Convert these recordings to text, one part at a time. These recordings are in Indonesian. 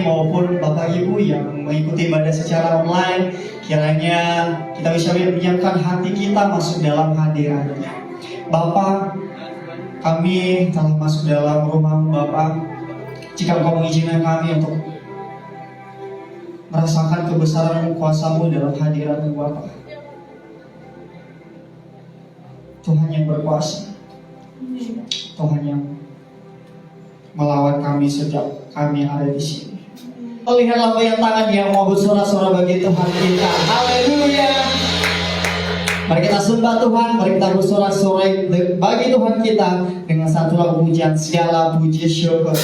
maupun Bapak Ibu yang mengikuti ibadah secara online, kiranya kita bisa menyiapkan hati kita masuk dalam hadirat-Nya. Bapak, kami telah masuk dalam rumah Bapak. Jika Engkau mengizinkan kami untuk merasakan kebesaran kuasa-Mu dalam hadirat-Mu Bapak, Tuhan yang berkuasa, Tuhan yang melawan kami sejak kami ada di sini. Lihatlah bayang tangan yang mau bersorak-sorak bagi Tuhan kita. Haleluya. Mari kita sembah Tuhan, mari kita bersorak-sorai bagi Tuhan kita dengan satu lagu pujian, segala puji syukur.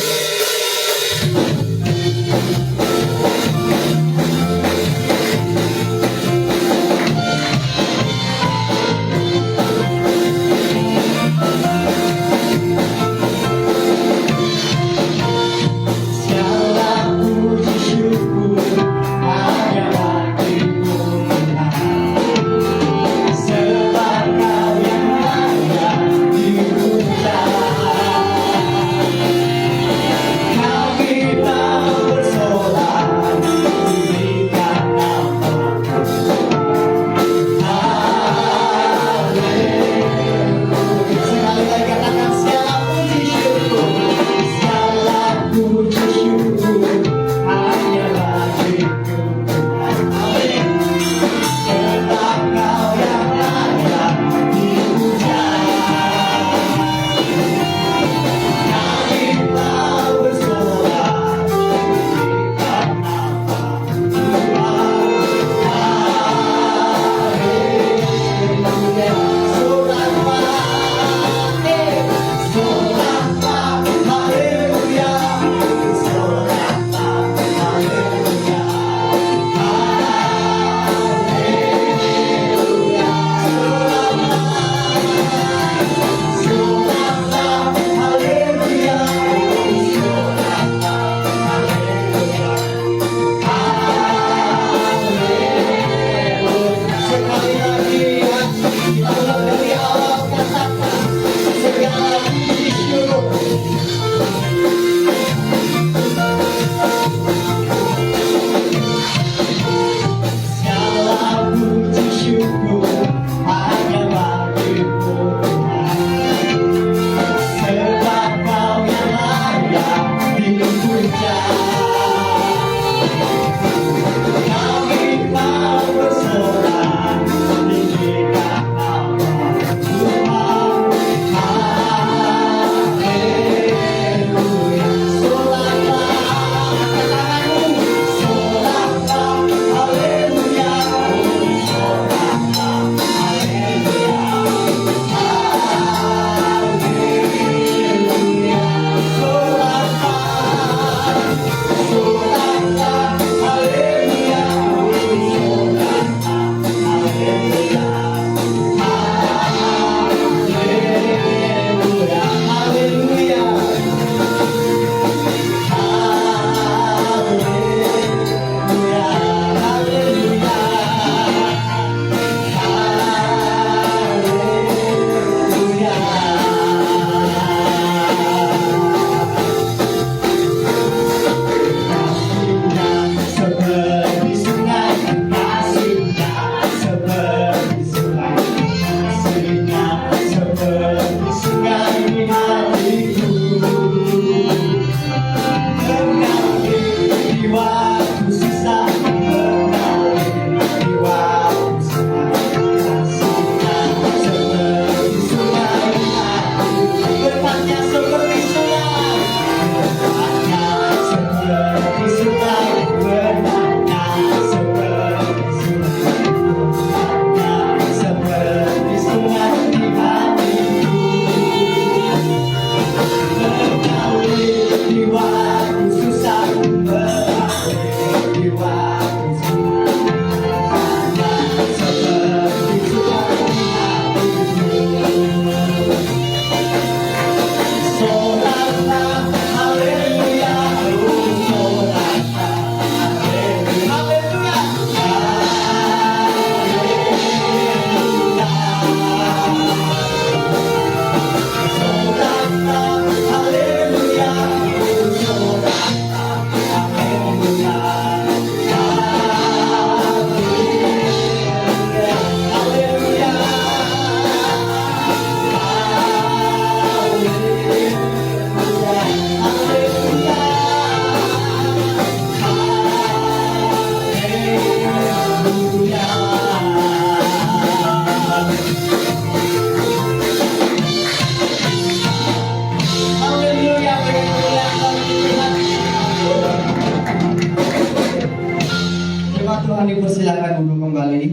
akan dipersilakan duduk kembali.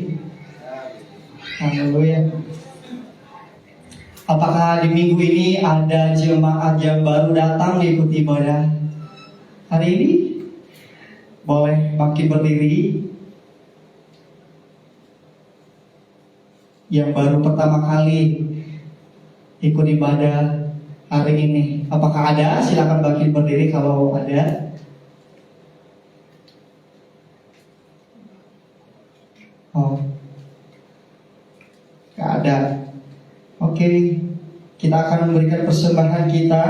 Haleluya. Apakah di minggu ini ada jemaat yang baru datang mengikuti ibadah hari ini? Boleh bangkit berdiri. Yang baru pertama kali ikut ibadah hari ini, apakah ada? Silakan bangkit berdiri kalau ada. Oh, gak ada. Oke, kita akan memberikan persembahan kita.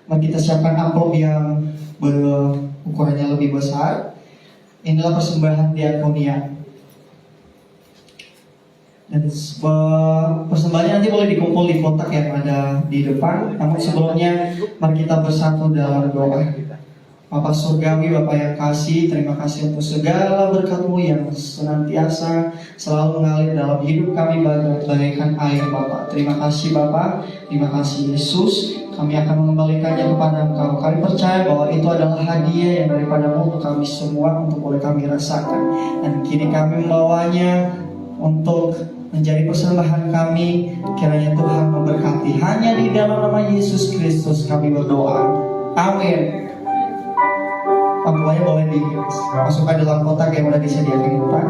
Mari kita siapkan amplop yang berukurannya lebih besar. Inilah persembahan diakonia. Dan persembahannya nanti boleh dikumpul di kotak yang ada di depan. Namun sebelumnya mari kita bersatu dalam doa. Bapa surgawi, Bapa yang kasih, terima kasih untuk segala berkat-Mu yang senantiasa selalu mengalir dalam hidup kami bagaikan air, Bapa. Terima kasih Bapa, terima kasih Yesus. Kami akan mengembalikannya kepada Engkau. Kami percaya bahwa itu adalah hadiah yang daripada-Mu untuk kami semua, untuk boleh kami rasakan. Dan kini kami membawanya untuk menjadi persembahan kami. Kiranya Tuhan memberkati. Hanya di dalam nama Yesus Kristus kami berdoa. Amin. Amplopnya boleh dimasukkan dalam kotak yang sudah disediakan di depan.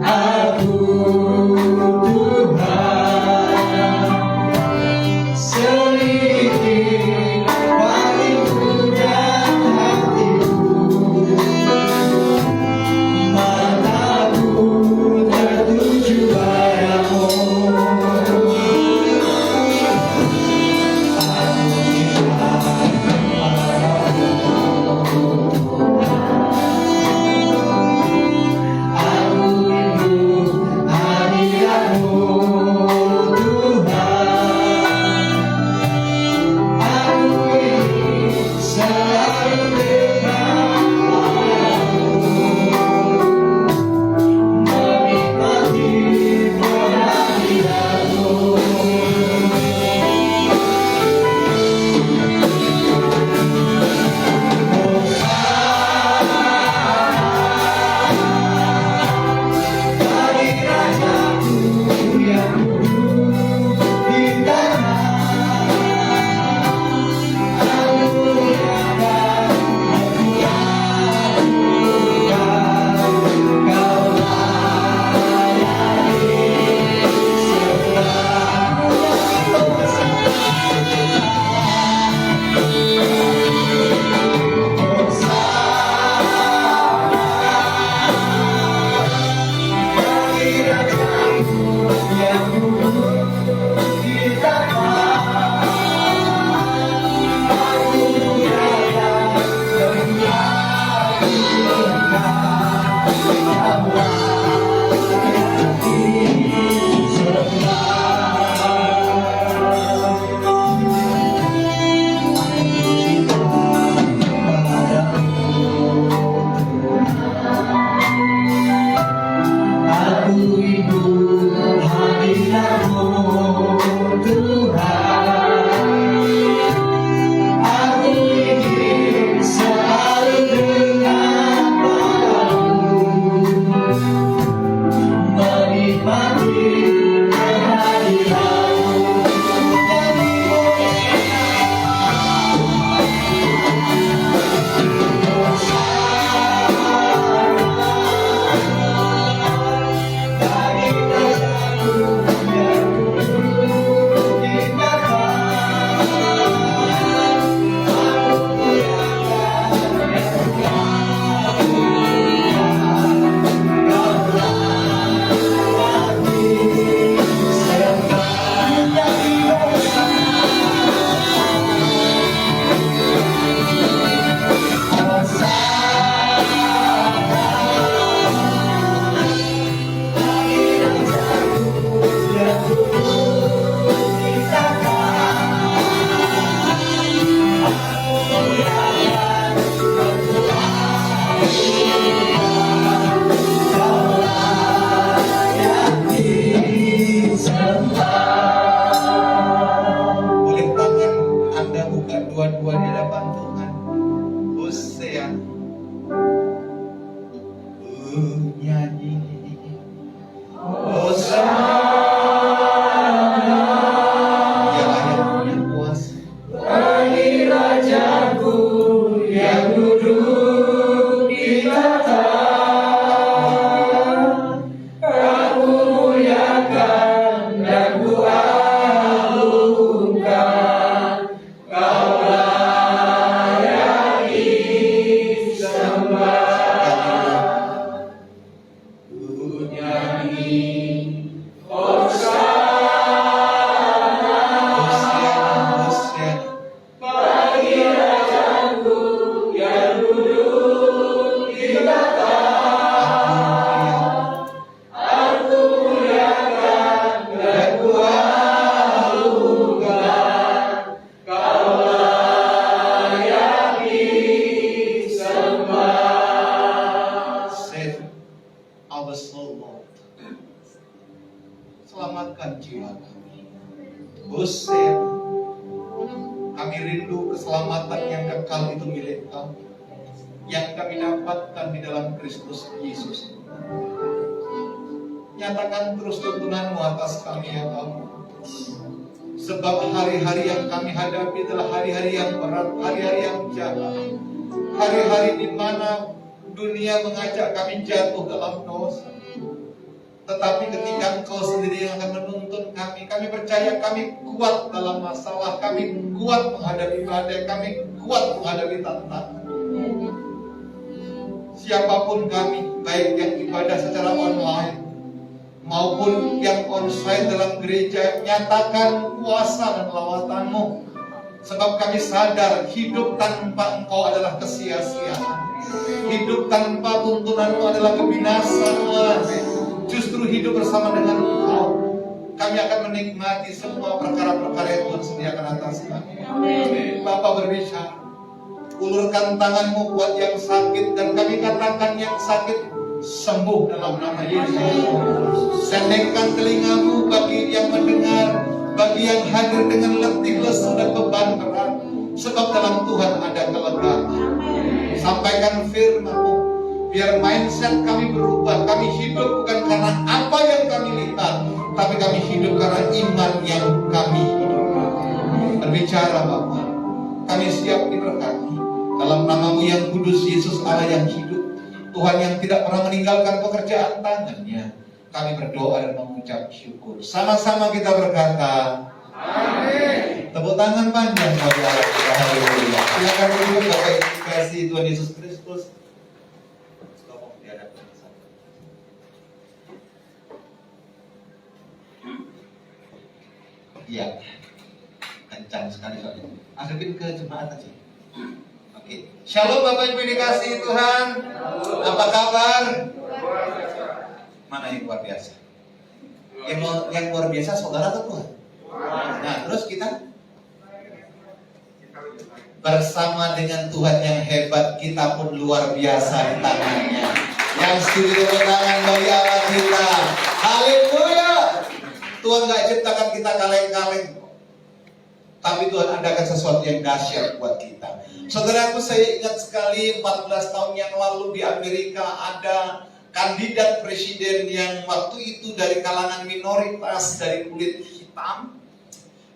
Aku selamatkan jiwa kami. Hosea, kami rindu keselamatan yang kekal itu milik kami, yang kami dapatkan di dalam Kristus Yesus. Nyatakan terus tuntunan-Mu atas kami ya Allah. Sebab hari-hari yang kami hadapi adalah hari-hari yang berat, hari-hari yang jahat, hari-hari di mana dunia mengajak kami jatuh dalam dosa. Tetapi ketika Engkau sendiri yang akan menuntun kami percaya kami kuat dalam masalah, kami kuat menghadapi badai, kami kuat menghadapi tantangan. Siapapun kami, baik yang ibadah secara online maupun yang onsite dalam gereja, nyatakan kuasa dan lawatan-Mu. Sebab kami sadar hidup tanpa Engkau adalah kesia-siaan. Hidup tanpa tuntunan-Mu adalah kebinasaan. Justru hidup bersama dengan Engkau, kami akan menikmati semua perkara-perkara yang Tuhan sediakan atas kami. Bapa berbicara, ulurkan tangan-Mu buat yang sakit, dan kami katakan yang sakit sembuh dalam nama Yesus. Sendengkan telinga-Mu bagi yang mendengar, bagi yang hadir dengan letih, lesu dan beban berat. Sebab dalam Tuhan ada kelegaan. Sampaikan firman-Mu, biar mindset kami berubah. Kami hidup bukan karena apa yang kami lihat, tapi kami hidup karena iman yang kami hidupkan. Berbicara Bapa, kami siap diberkati dalam nama-Mu yang kudus, Yesus Allah yang hidup, Tuhan yang tidak pernah meninggalkan pekerjaan tangan-Nya. Kami berdoa dan mengucap syukur. Sama-sama kita berkata, amin. Tepuk tangan panjang bagi Allah kita. Haleluya. Silakan duduk Bapak Ibu kasih Tuhan Yesus Kristus. Iya, kencang sekali soalnya. Hadapin ke jemaat aja. Oke. Shalom Bapak Ibu dikasihi Tuhan. Apa kabar? Mana yang luar biasa? Yang luar biasa saudara atau Tuhan? Nah, terus kita bersama dengan Tuhan yang hebat, kita pun luar biasa di tangannya. Yang setuju tangan bagi Allah kita. Haleluya. Tuhan gak ciptakan kita kaleng-kaleng, tapi Tuhan adakan sesuatu yang dahsyat buat kita. Saudaraku, saya ingat sekali 14 tahun yang lalu di Amerika ada kandidat presiden yang waktu itu dari kalangan minoritas, dari kulit hitam.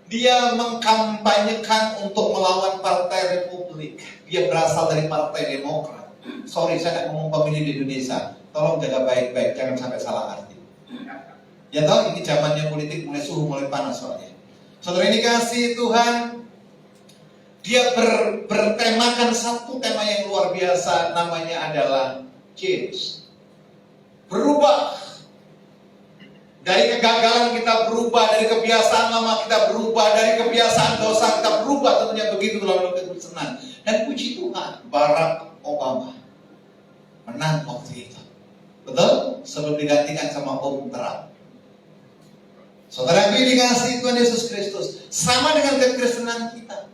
Dia mengkampanyekan untuk melawan Partai Republik. Dia berasal dari Partai Demokrat. Sorry, saya tidak ngomong pemilih di Indonesia. Tolong jaga baik-baik, jangan sampai salah arti. Ya tahu ini zamannya politik mulai suhu mulai panas soalnya. Saudara ini kasih Tuhan, dia bertemakan satu tema yang luar biasa, namanya adalah change. Berubah. Dari kegagalan kita berubah, dari kebiasaan lama kita berubah, dari kebiasaan dosa kita berubah, tentunya begitu dalam kesenangan. Dan puji Tuhan, Barack Obama menang waktu itu. Betul? Sebelum digantikan sama Om Trump. Saudara yang dikasihi Tuhan Yesus Kristus, sama dengan kekristenan kita.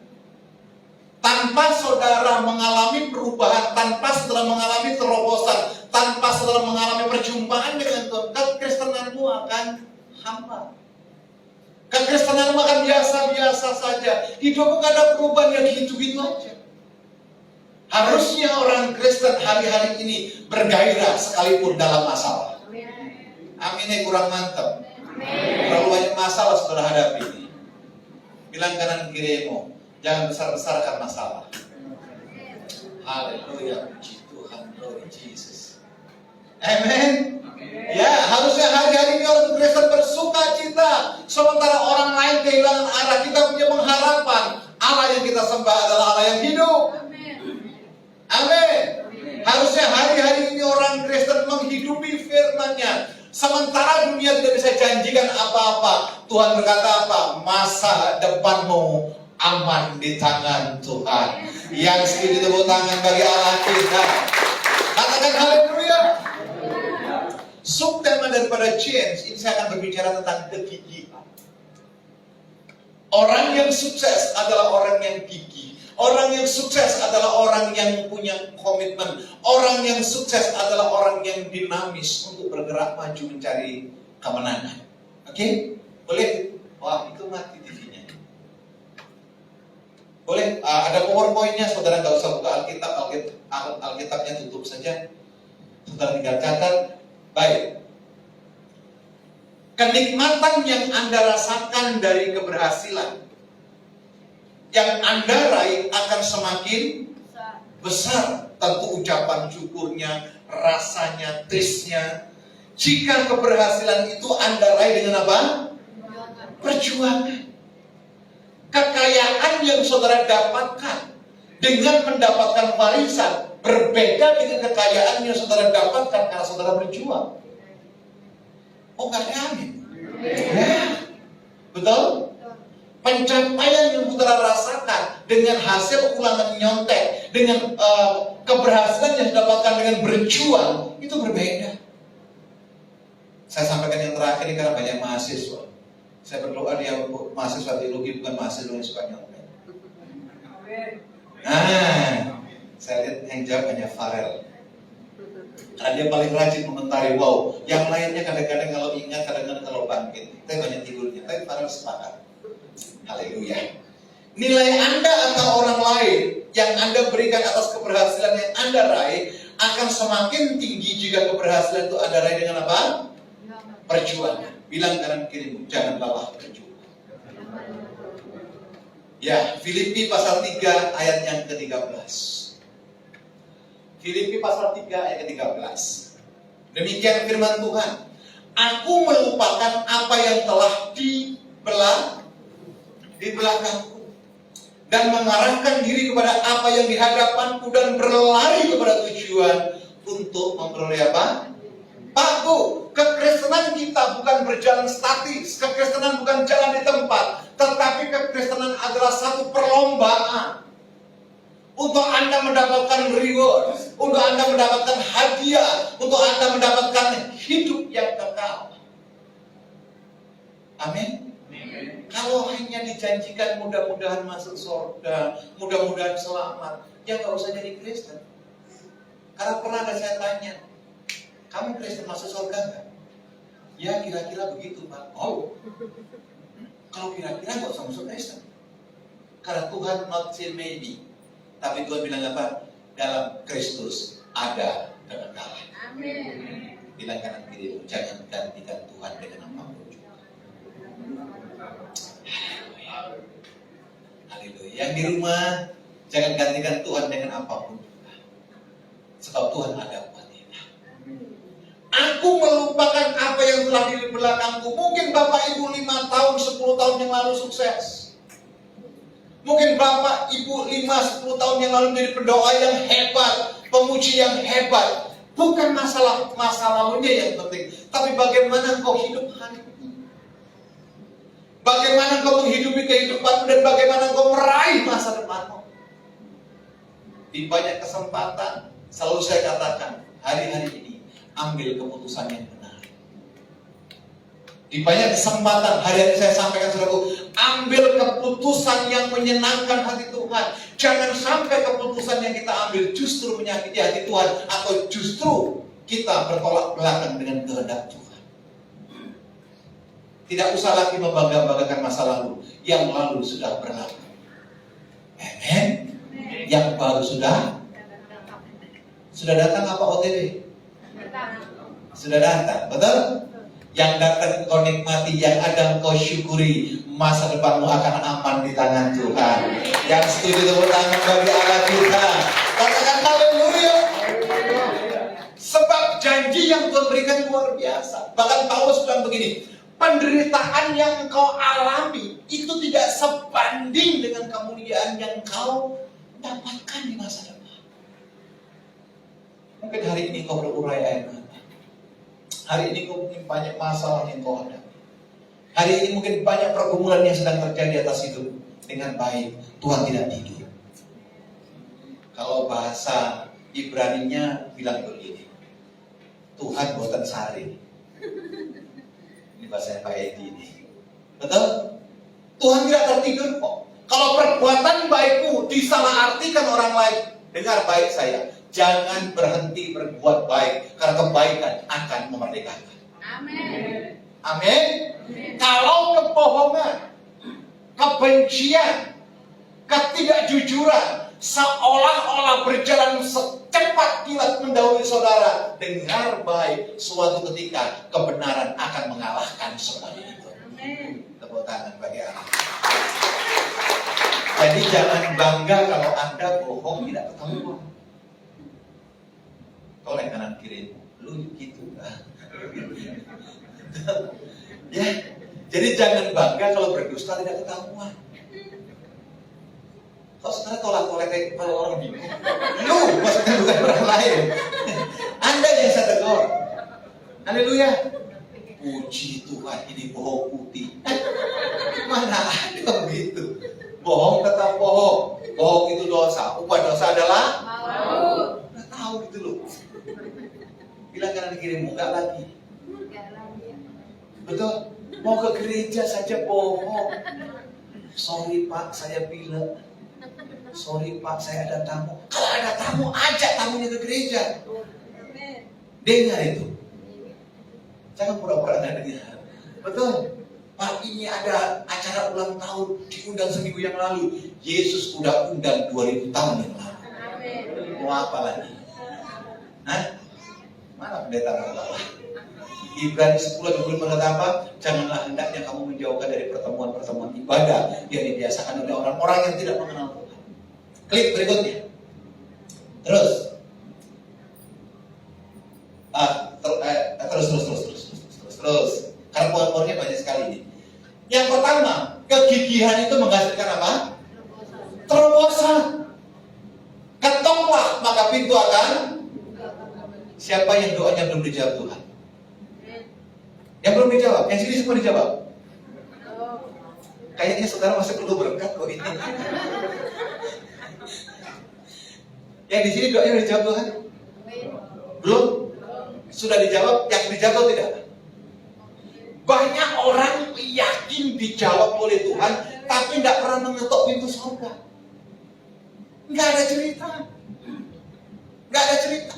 Tanpa saudara mengalami perubahan, tanpa saudara mengalami terobosan, tanpa saudara mengalami perjumpaan dengan Tuhan, kekristenanmu akan hampa. Kekristenanmu akan biasa-biasa saja. Hidupmu gak ada perubahan, yang gitu-gitu aja. Harusnya orang Kristen hari-hari ini bergairah sekalipun dalam masalah. Aminnya kurang mantap. Terlalu banyak masalah saudara hadapi ini. Bilang kanan kirimu, jangan besar-besarkan masalah. Haleluya, puji Tuhan, glory Jesus. Amen. Ya, harusnya hari-hari ini orang Kristen bersuka cita, sementara orang lain kehilangan arah. Kita punya pengharapan, Allah yang kita sembah adalah Allah yang hidup. Amin. Harusnya hari-hari ini orang Kristen menghidupi firman-Nya. Sementara dunia tidak bisa janjikan apa-apa, Tuhan berkata apa? Masa depanmu aman di tangan Tuhan. Yang setuju tepuk tangan bagi Allah kita. Katakan haleluya. Subtema daripada change ini saya akan berbicara tentang kegigihan. Orang yang sukses adalah orang yang gigih. Orang yang sukses adalah orang yang punya komitmen. Orang yang sukses adalah orang yang dinamis untuk bergerak maju mencari kemenangan. Oke? Boleh? Wah, itu mati TV-nya. Boleh? Ada PowerPoint-nya, saudara nggak usah buka Alkitabnya tutup saja. Saudara tinggal catat. Baik. Kenikmatan yang Anda rasakan dari keberhasilan yang Anda raih akan semakin besar. Tentu ucapan syukurnya, rasanya, taste-nya. Jika keberhasilan itu Anda raih dengan apa? Perjuangan. Kekayaan yang saudara dapatkan dengan mendapatkan warisan berbeda dengan kekayaan yang saudara dapatkan karena saudara berjuang. Oh, nggak ada amin? Ya, betul? Pencapaian yang saudara rasakan dengan hasil ulangan nyontek, dengan keberhasilan yang didapatkan dengan berjuang, itu berbeda. Saya sampaikan yang terakhir ini karena banyak mahasiswa. Saya berdoa dia mahasiswa teologi, bukan mahasiswa yang suka nyontek. Nah, saya lihat yang jawab hanya Farel. Karena dia paling rajin komentari. Wow, yang lainnya kadang-kadang kalau ingat, kadang-kadang kalau bangkit. Tapi banyak tidurnya, tapi Farel sepakat. Haleluya. Nilai Anda atau orang lain yang Anda berikan atas keberhasilan yang Anda raih akan semakin tinggi jika keberhasilan itu Anda raih dengan apa? Perjuangan. Bilang kanan kirimu, jangan lelah berjuang. Ya, Filipi pasal 3 ayat yang ke-13. Filipi pasal 3 ayat ke-13. Demikian firman Tuhan. Aku melupakan apa yang telah di belakangku dan mengarahkan diri kepada apa yang di hadapanku dan berlari kepada tujuan untuk memperoleh apa? Paku. Kekristenan kita bukan berjalan statis. Kekristenan bukan jalan di tempat. Tetapi kekristenan adalah satu perlombaan. Untuk Anda mendapatkan reward. Untuk Anda mendapatkan hadiah. Untuk Anda mendapatkan hidup yang kekal. Amin. Kalau hanya dijanjikan mudah-mudahan masuk surga, mudah-mudahan selamat, ya nggak usah jadi Kristen. Karena pernah ada saya tanya, kamu Kristen masuk surga nggak? Ya kira-kira begitu Pak. Oh, kalau kira-kira nggak usah masuk Kristen. Karena Tuhan not say maybe, tapi Tuhan bilang apa? Dalam Kristus ada kekekalan. Amin. Bilang kanan kiri, jangan gantikan Tuhan dengan apapun. Haleluya. Yang di rumah, jangan gantikan Tuhan dengan apapun. Sebab Tuhan ada buat kita. Aku melupakan apa yang telah di belakangku. Mungkin Bapak Ibu 5 tahun, 10 tahun yang lalu sukses. Mungkin Bapak Ibu 5-10 tahun yang lalu menjadi pendoa yang hebat, pemuji yang hebat. Bukan masalah masa lalunya yang penting, tapi bagaimana kau hidup hari ini. Bagaimana kau menghidupi kehidupanmu dan bagaimana kau meraih masa depanmu. Di banyak kesempatan selalu saya katakan, hari-hari ini ambil keputusan yang benar. Di banyak kesempatan hari-hari saya sampaikan saudaraku, ambil keputusan yang menyenangkan hati Tuhan. Jangan sampai keputusan yang kita ambil justru menyakiti hati Tuhan atau justru kita bertolak belakang dengan kehendak Tuhan. Tidak usah lagi membangga-banggakan masa lalu. Yang lalu sudah berlalu. Amen. Yang baru sudah datang apa OTW? Sudah datang, betul? Yang datang kau nikmati, yang ada kau syukuri. Masa depanmu akan aman di tangan Tuhan. Yang setuju tepuk tangan bagi Allah kita. Katakan haleluya. Sebab janji yang Tuhan berikan luar biasa. Bahkan Paulus bilang begini, penderitaan yang kau alami itu tidak sebanding dengan kemuliaan yang kau dapatkan di masa depan. Mungkin hari ini kau berurai air mata. Hari ini kau mungkin banyak masalah yang kau hadapi. Hari ini mungkin banyak pergumulan yang sedang terjadi atas hidup. Dengan baik, Tuhan tidak tidur. Kalau bahasa Ibraninya bilang begini, Tuhan buatan sari. Ini bahasa Pak Edi ini. Betul? Tuhan tidak tertidur kok. Kalau perbuatan baikmu disalahartikan orang lain, dengar baik saya, jangan berhenti berbuat baik, karena kebaikan akan memerdekakan. Amin. Amin. Kalau kebohongan, kebencian, ketidakjujuran seolah-olah berjalan secepat kilat mendahului saudara, dengar baik, suatu ketika kebenaran akan mengalahkan semuanya itu. Tepuk tangan bagi Allah. Jadi jangan bangga kalau Anda bohong tidak ketahuan. Tolong kanan kiri, lu gitu lah. Ya, jadi jangan bangga kalau berdusta tidak ketahuan. Kalau sekarang tolak-tolak kayak kalau orang bingung. Lu maksudnya bukan orang lain. Anda yang saya tegur. Haleluya. Puji Tuhan, ini bohong putih. Mana ada begitu? Bohong tetap bohong. Bohong itu dosa. Upah dosa adalah udah tahu gitu loh. Bilang kanan kiri, enggak lagi. Betul. Mau ke gereja saja bohong. Sorry Pak, saya bilang. Sorry Pak, saya ada tamu. Kalau ada tamu, ajak tamunya ke gereja. Dengar itu. Jangan pura-pura nggak dengar. Betul. Pak, ini ada acara ulang tahun, diundang seminggu yang lalu. Yesus udah undang 2000 tahun yang lalu. Mau apa lagi? Hah? Mana pendeta berkata? Ibrani 10:20 berkata apa? Janganlah hendaknya kamu menjauhkan dari pertemuan-pertemuan ibadah yang dibiasakan oleh orang-orang yang tidak mengenal Tuhan. Klik berikutnya. Terus. Terus. Karena poin-poinnya banyak sekali ini. Yang pertama, kegigihan itu menghasilkan apa? Terobosan. Ketoklah maka pintu akan. Siapa yang doanya belum dijawab Tuhan? Yang belum dijawab, yang sini semua dijawab. Kayaknya saudara masih perlu berkat kok ini. Yang di sini doanya dijawab Tuhan? Belum? Sudah dijawab? Yang dijawab tidak? Banyak orang yakin dijawab oleh Tuhan, tapi tidak pernah mengetok pintu surga. Nggak ada cerita. Nggak ada cerita.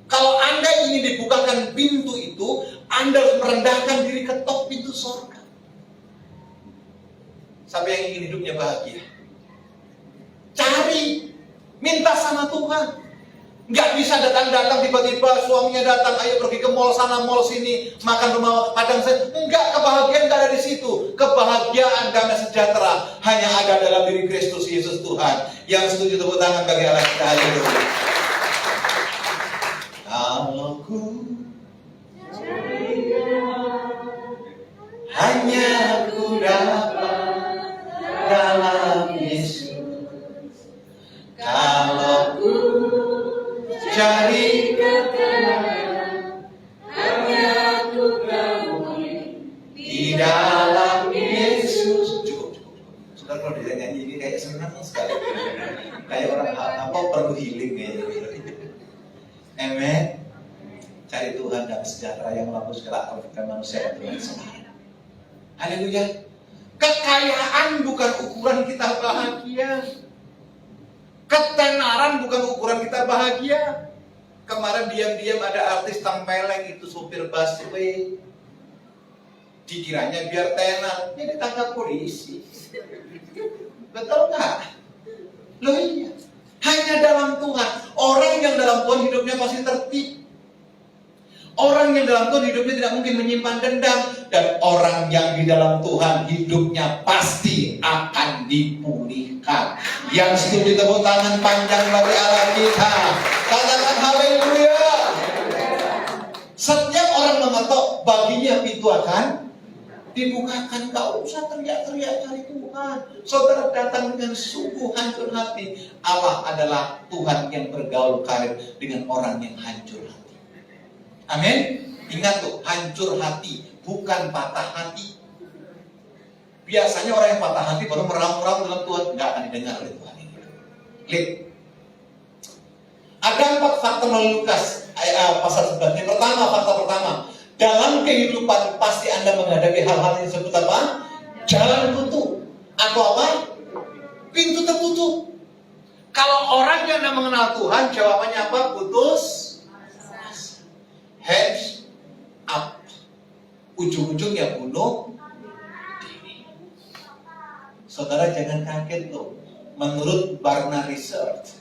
Kalau Anda ingin dibukakan pintu itu, Anda harus merendahkan diri ketok pintu surga. Sampai yang ingin hidupnya bahagia. Cari, minta sama Tuhan. Nggak bisa datang-datang tiba-tiba suaminya datang, ayo pergi ke mall sana, mall sini, makan rumah padang. Enggak, kebahagiaan nggak ada di situ. Kebahagiaan, damai sejahtera hanya ada dalam diri Kristus Yesus Tuhan. Yang setuju tepuk tangan bagi Allah kita. Haleluya. Kalau ku hanya ku dapat dalam Yesus. Kalau ku cari ketenangan, hanya ku temui di dalam Yesus. Cukup. Saudara kalau dia nyanyi ini kayak senang sekali. Kayak orang apa perlu healing kayaknya. Amen. Cari Tuhan dan sejahtera yang melampaui segala akal pikiran manusia dan Tuhan semata. Haleluya. Kekayaan bukan ukuran kita bahagia. Ketenaran bukan ukuran kita bahagia. Kemarin diam-diam ada artis tempeleng itu supir busway. Dikiranya biar tenar, dia ditangkap polisi. Betul nggak? Loh iya. Hanya dalam Tuhan. Orang yang dalam Tuhan hidupnya pasti tertib. Orang yang dalam Tuhan hidupnya tidak mungkin menyimpan dendam. Dan orang yang di dalam Tuhan hidupnya pasti akan dipulihkan. Yang setuju tepuk tangan panjang bagi Allah kita. Katakan haleluya. Setiap orang mengetok, baginya pintu akan dibukakan. Gak usah teriak-teriak cari Tuhan. Saudara datang dengan sungguh hancur hati. Allah adalah Tuhan yang bergaul karib dengan orang yang hancur hati. Amin. Ingat tuh, hancur hati, bukan patah hati. Biasanya orang yang patah hati baru meraung-raung dalam Tuhan, nggak akan didengar oleh Tuhan. Klik. Ada 4 fakta melalui Lukas pasal 11. Yang pertama, fakta pertama, dalam kehidupan pasti Anda menghadapi hal-hal yang disebut apa? Jalan buntu. Atau apa? Pintu tertutup. Kalau orang yang tidak mengenal Tuhan, jawabannya apa? Putus. Hands up. ujung-ujungnya bunuh diri. Saudara jangan kaget loh. Menurut Barna Research,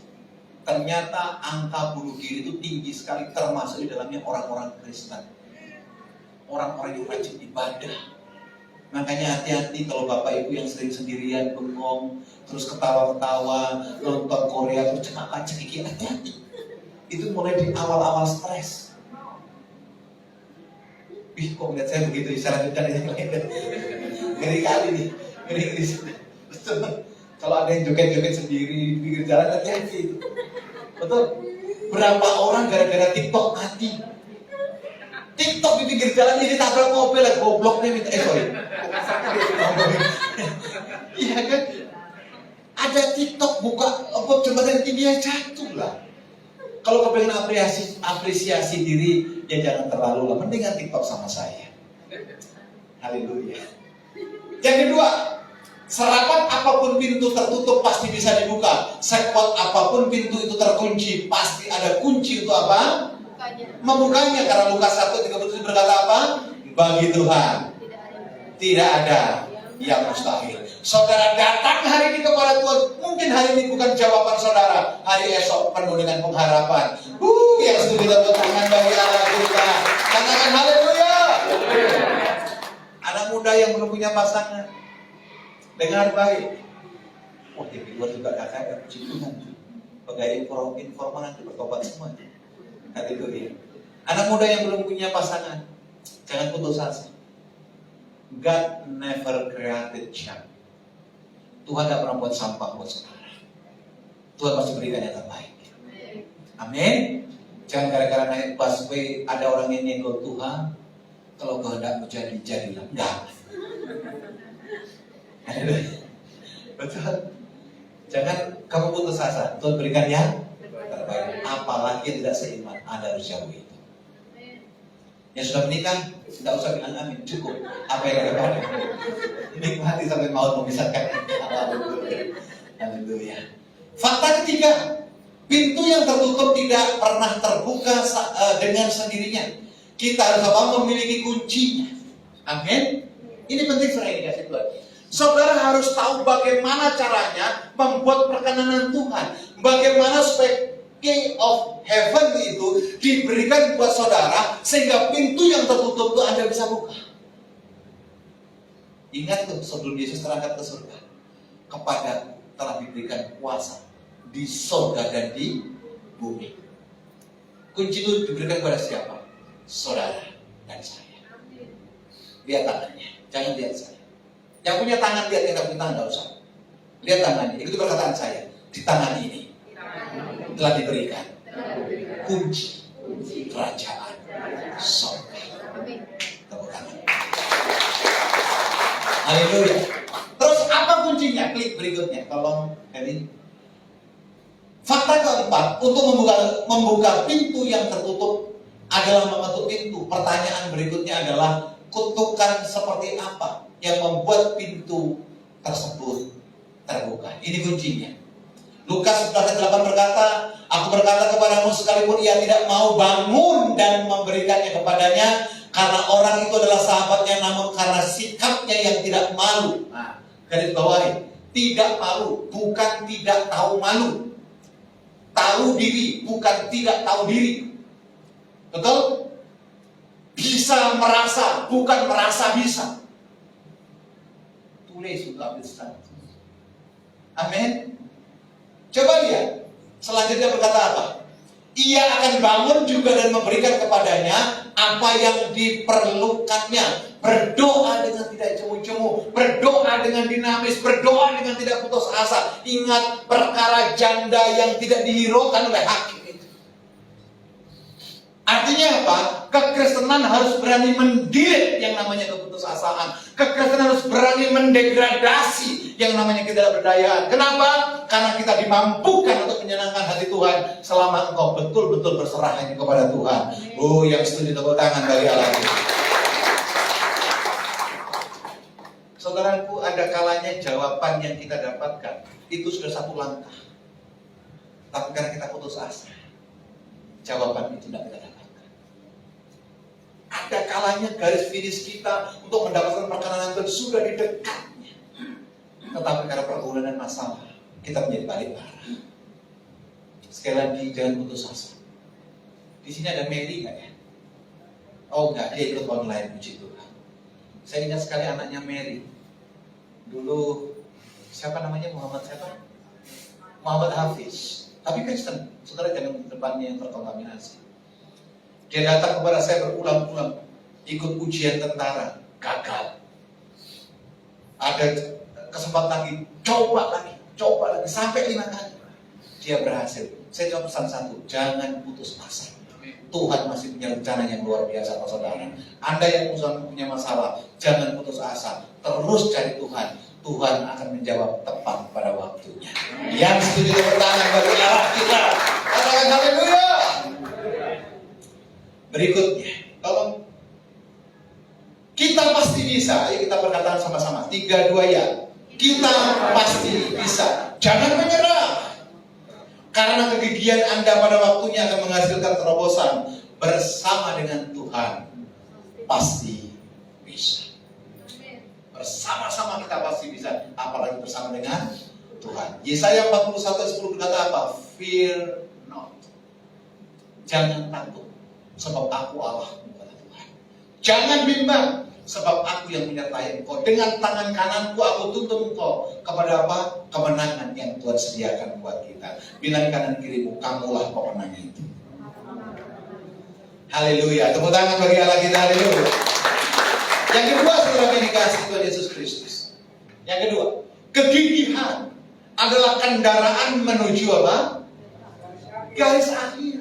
ternyata angka bunuh diri itu tinggi sekali, termasuk di dalamnya orang-orang Kristen. Orang-orang yang rajin ibadah. Makanya hati-hati kalau Bapak Ibu yang sering sendirian bengong, terus ketawa-ketawa, nonton Korea, terus cekik-cekik, hati-hati. Itu mulai di awal-awal stres. Ih, kok ngeliat saya begitu, saya lanjutkan ini. Ngeri kali nih, ngeri. Betul. Kalau ada yang joget-joget sendiri di pinggir jalan, hati-hati. Betul. Berapa orang gara-gara TikTok mati? TikTok di pinggir jalan ini tabrak mobil, gobloknya minta sorry. Iya kan? Ada TikTok buka jembatan tinggi jatuh lah. Kalau kepengen apresiasi diri, ya jangan terlalu lah. Mendingan TikTok sama saya. Haleluya. Yang kedua, serapat apapun pintu tertutup pasti bisa dibuka. Sekuat apapun pintu itu terkunci, pasti ada kunci untuk apa? Membukanya. Karena Lukas 1:37 berkata apa? Bagi Tuhan tidak ada yang mustahil. Saudara datang hari ini kepada Tuhan, mungkin hari ini bukan jawaban saudara, hari esok penuh dengan pengharapan. Yang setuju tepuk tangan bagi Allah kita. Katakan haleluya. Anak muda yang belum punya pasangan, dengar baik. Wah, di luar juga kakak ya, puji Tuhan. Pegawai informal nanti bertobat semua. Haleluya. Anak muda yang belum punya pasangan, jangan putus asa. God never created junk. Tuhan tidak pernah buat sampah buat saudara. Tuhan pasti berikan yang terbaik. Amin. Jangan gara-gara naik busway ada orang yang nyenggol Tuhan. Kalau kehendakmu jadi, jadilah. Enggak. Betul. Jangan kamu putus asa. Tuhan berikan yang terbaik. Apalagi tidak seiman, Anda harus jauhi itu. Yang sudah menikah, tidak usah bilang amin, cukup. Apa yang ada? Nikmati sampai maut memisahkan. Haleluya. Fakta ketiga, pintu yang tertutup tidak pernah terbuka dengan sendirinya. Kita harus apa? Memiliki kuncinya. Amin. Ini penting sekali dikasih Tuhan. Saudara harus tahu bagaimana caranya membuat perkenanan Tuhan. Bagaimana supaya Key of Heaven itu diberikan buat saudara sehingga pintu yang tertutup itu Anda bisa buka. Ingat tuh sebelum Yesus terangkat ke surga, kepada telah diberikan kuasa di surga dan di bumi. Kunci itu diberikan kepada siapa? Saudara dan saya. Lihat tangannya, jangan lihat saya. Yang punya tangan lihat, yang tidak punya tangan tidak usah. Lihat tangannya, itu perkataan saya. Di tangan ini telah diberikan kunci kerajaan surga. Tepuk tangan. Haleluya. Terus apa kuncinya? Klik berikutnya. Tolong Heli. Fakta keempat, untuk membuka pintu yang tertutup adalah mengetuk pintu. Pertanyaan berikutnya adalah kutukan seperti apa yang membuat pintu tersebut terbuka? Ini kuncinya. Lukas 11:8 berkata, aku berkata kepadamu sekalipun ia tidak mau bangun dan memberikannya kepadanya, karena orang itu adalah sahabatnya, namun karena sikapnya yang tidak malu. Nah, garis bawahi, tidak malu, bukan tidak tahu malu. Tahu diri, bukan tidak tahu diri. Betul? Bisa merasa, bukan merasa bisa. Tulis untuk ambil stand. Amin. Coba lihat, selanjutnya berkata apa? Ia akan bangun juga dan memberikan kepadanya apa yang diperlukannya. Berdoa dengan tidak cemu-cemu, berdoa dengan dinamis, berdoa dengan tidak putus asa. Ingat, perkara janda yang tidak dihiraukan oleh hakim itu. Artinya apa? Kekristenan harus berani mendilit yang namanya keputusasaan. Kekristenan harus berani mendegradasi yang namanya ketidakberdayaan. Kenapa? Karena kita dimampukan untuk menyenangkan hati Tuhan selama engkau betul-betul berserah hanya kepada Tuhan. Oh, yang setuju tepuk tangan bagi Allah. Saudaraku, ada kalanya jawaban yang kita dapatkan itu sudah satu langkah. Tapi karena kita putus asa, jawaban itu tidak kita dapatkan. Ada kalanya garis finish kita untuk mendapatkan perkenanan Tuhan sudah di dekatnya. Tetapi karena pergumulan dan masalah, kita menjadi balik arah. Sekali lagi, jangan putus asa. Di sini ada Mary nggak ya? Oh enggak, dia ikut online, puji Tuhan. Saya ingat sekali anaknya Mary. Dulu, siapa namanya? Muhammad siapa? Muhammad Hafiz. Tapi Kristen, saudara jangan depannya yang terkontaminasi. Dia datang kepada saya berulang-ulang, ikut ujian tentara, gagal. Ada kesempatan lagi, coba lagi, sampai 5 kali. Dia berhasil. Saya cuma pesan satu, jangan putus asa. Tuhan masih punya rencana yang luar biasa, saudara. Anda yang punya masalah, jangan putus asa. Terus cari Tuhan. Tuhan akan menjawab tepat pada waktunya. Yang setuju bertangan bagi Allah kita. Katakan haleluya. Berikutnya, tolong. Kita pasti bisa. Ayo kita berkata sama-sama. 3, 2 ya. Kita pasti bisa. Jangan menyerah. Karena kegigihan Anda pada waktunya akan menghasilkan terobosan. Bersama dengan Tuhan pasti bisa. Bersama-sama kita pasti bisa. Apalagi bersama dengan Tuhan. Yesaya 41:10 berkata apa? Fear not. Jangan takut. Sebab aku Allah, kata Tuhan. Jangan bimbang, sebab aku yang menyertai engkau. Dengan tangan kananku aku tuntun engkau kepada apa? Kemenangan yang Tuhan sediakan buat kita. Bilang kanan kirimu, kamulah pemenang itu. Haleluya. Tepuk tangan bagi Allah kita. Haleluya. Yang kedua, saudara yang dikasih Tuhan Yesus Kristus. Yang kedua, kegigihan adalah kendaraan menuju apa? Garis akhir.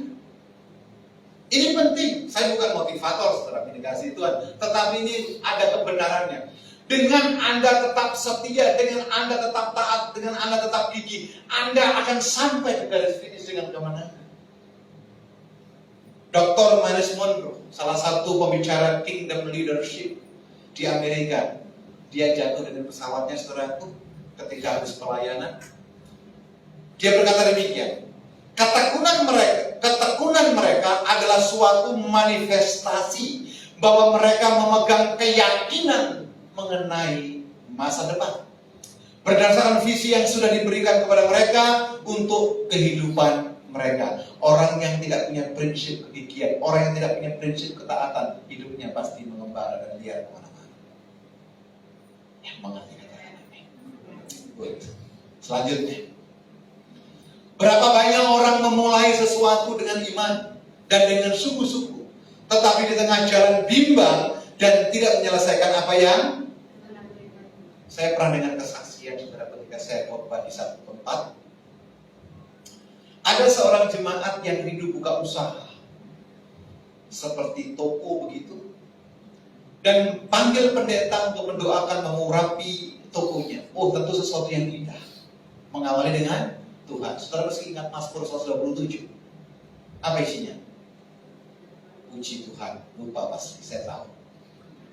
Ini penting, saya bukan motivator saudara dikasih Tuhan, tetapi ini ada kebenarannya. Dengan Anda tetap setia, dengan Anda tetap taat, dengan Anda tetap gigih, Anda akan sampai ke garis finish dengan kemenangan. Dr. Miles Monroe, salah satu pembicara Kingdom Leadership di Amerika, dia jatuh dari pesawatnya saudaraku ketika habis pelayanan. Dia berkata demikian, ketekunan mereka adalah suatu manifestasi bahwa mereka memegang keyakinan mengenai masa depan. Berdasarkan visi yang sudah diberikan kepada mereka untuk kehidupan mereka. Orang yang tidak punya prinsip kegigihan, orang yang tidak punya prinsip ketaatan, hidupnya pasti mengembara dan liar kemana-mana. Yang mengerti kata-kata ini. Selanjutnya, berapa banyak orang memulai sesuatu dengan iman dan dengan sungguh-sungguh, tetapi di tengah jalan bimbang dan tidak menyelesaikan apa yang saya pernah dengar kesaksian saudara ketika saya khotbah di satu tempat. Ada seorang jemaat yang rindu buka usaha seperti toko begitu, dan panggil pendeta untuk mendoakan mengurapi tokonya. Oh, tentu sesuatu yang indah, mengawali dengan Tuhan. Saudara masih ingat Mazmur 127? Apa isinya? Puji Tuhan, lupa pasti, saya tahu.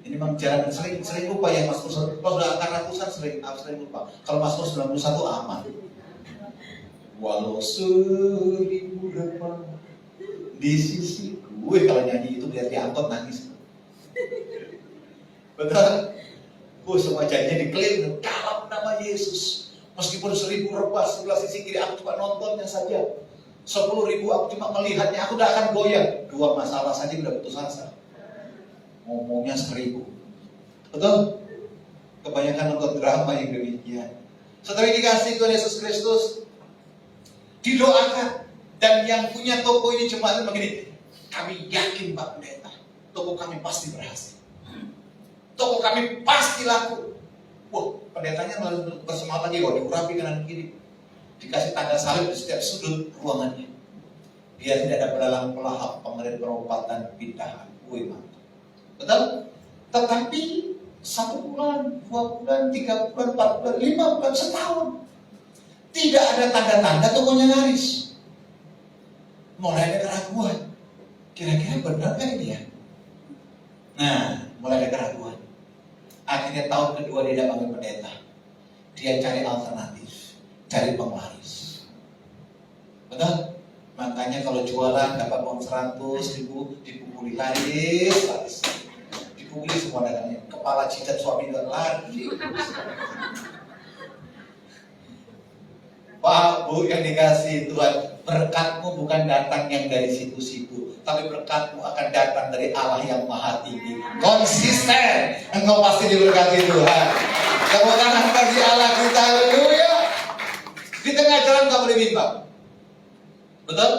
Ini memang jalan sering lupa ya Mazmur 1. Kalau sudah angka ratusan sering lupa. Kalau Mazmur 91 aman. Walau 1000 depan di sisiku. Kalau nyanyi itu lihat di angkot nangis. Betul? Semua janjinya diklaim dalam nama Yesus. Meskipun 1000 rebah sebelah sisi kiri, aku cuma nontonnya saja. 10.000 aku cuma melihatnya, aku tidak akan goyang. 2 masalah saja udah putus asa. Ngomongnya 1000. Betul? Kebanyakan nonton drama yang demikian. Setelah dikasih Tuhan Yesus Kristus, didoakan. Dan yang punya toko ini cuma begini, kami yakin Pak Pendeta, toko kami pasti berhasil. Toko kami pasti laku. Wah, pendetanya bersemangat lagi, diurapi kanan kiri. Dikasih tanda salib di setiap sudut ruangannya. Biar tidak ada belalang pelahap, pengerit perobatan, pindahan. Mantap. Betul? Tetapi 1 bulan, 2 bulan, 3 bulan, 4 bulan, 5 bulan, setahun, tidak ada tanda-tanda tokonya laris. Mulai ada keraguan. Kira-kira benar gak ini ya? Nah, mulai ada keraguan. Akhirnya tahun kedua dia tidak panggil pendeta. Dia cari alternatif, cari penglaris. Betul? Makanya kalau jualan dapat uang 100.000 dipukuli laris. dipukuli semua dadanya. Kepala cicat suami dan lari. Pak, Bu yang dikasih Tuhan, berkatmu bukan datang yang dari situ-situ, tapi berkatmu akan datang dari Allah yang Maha Tinggi. Konsisten, engkau pasti diberkati Tuhan. Tepuk tangan bagi Allah kita, haleluya. Di tengah jalan gak boleh bimbang. Betul?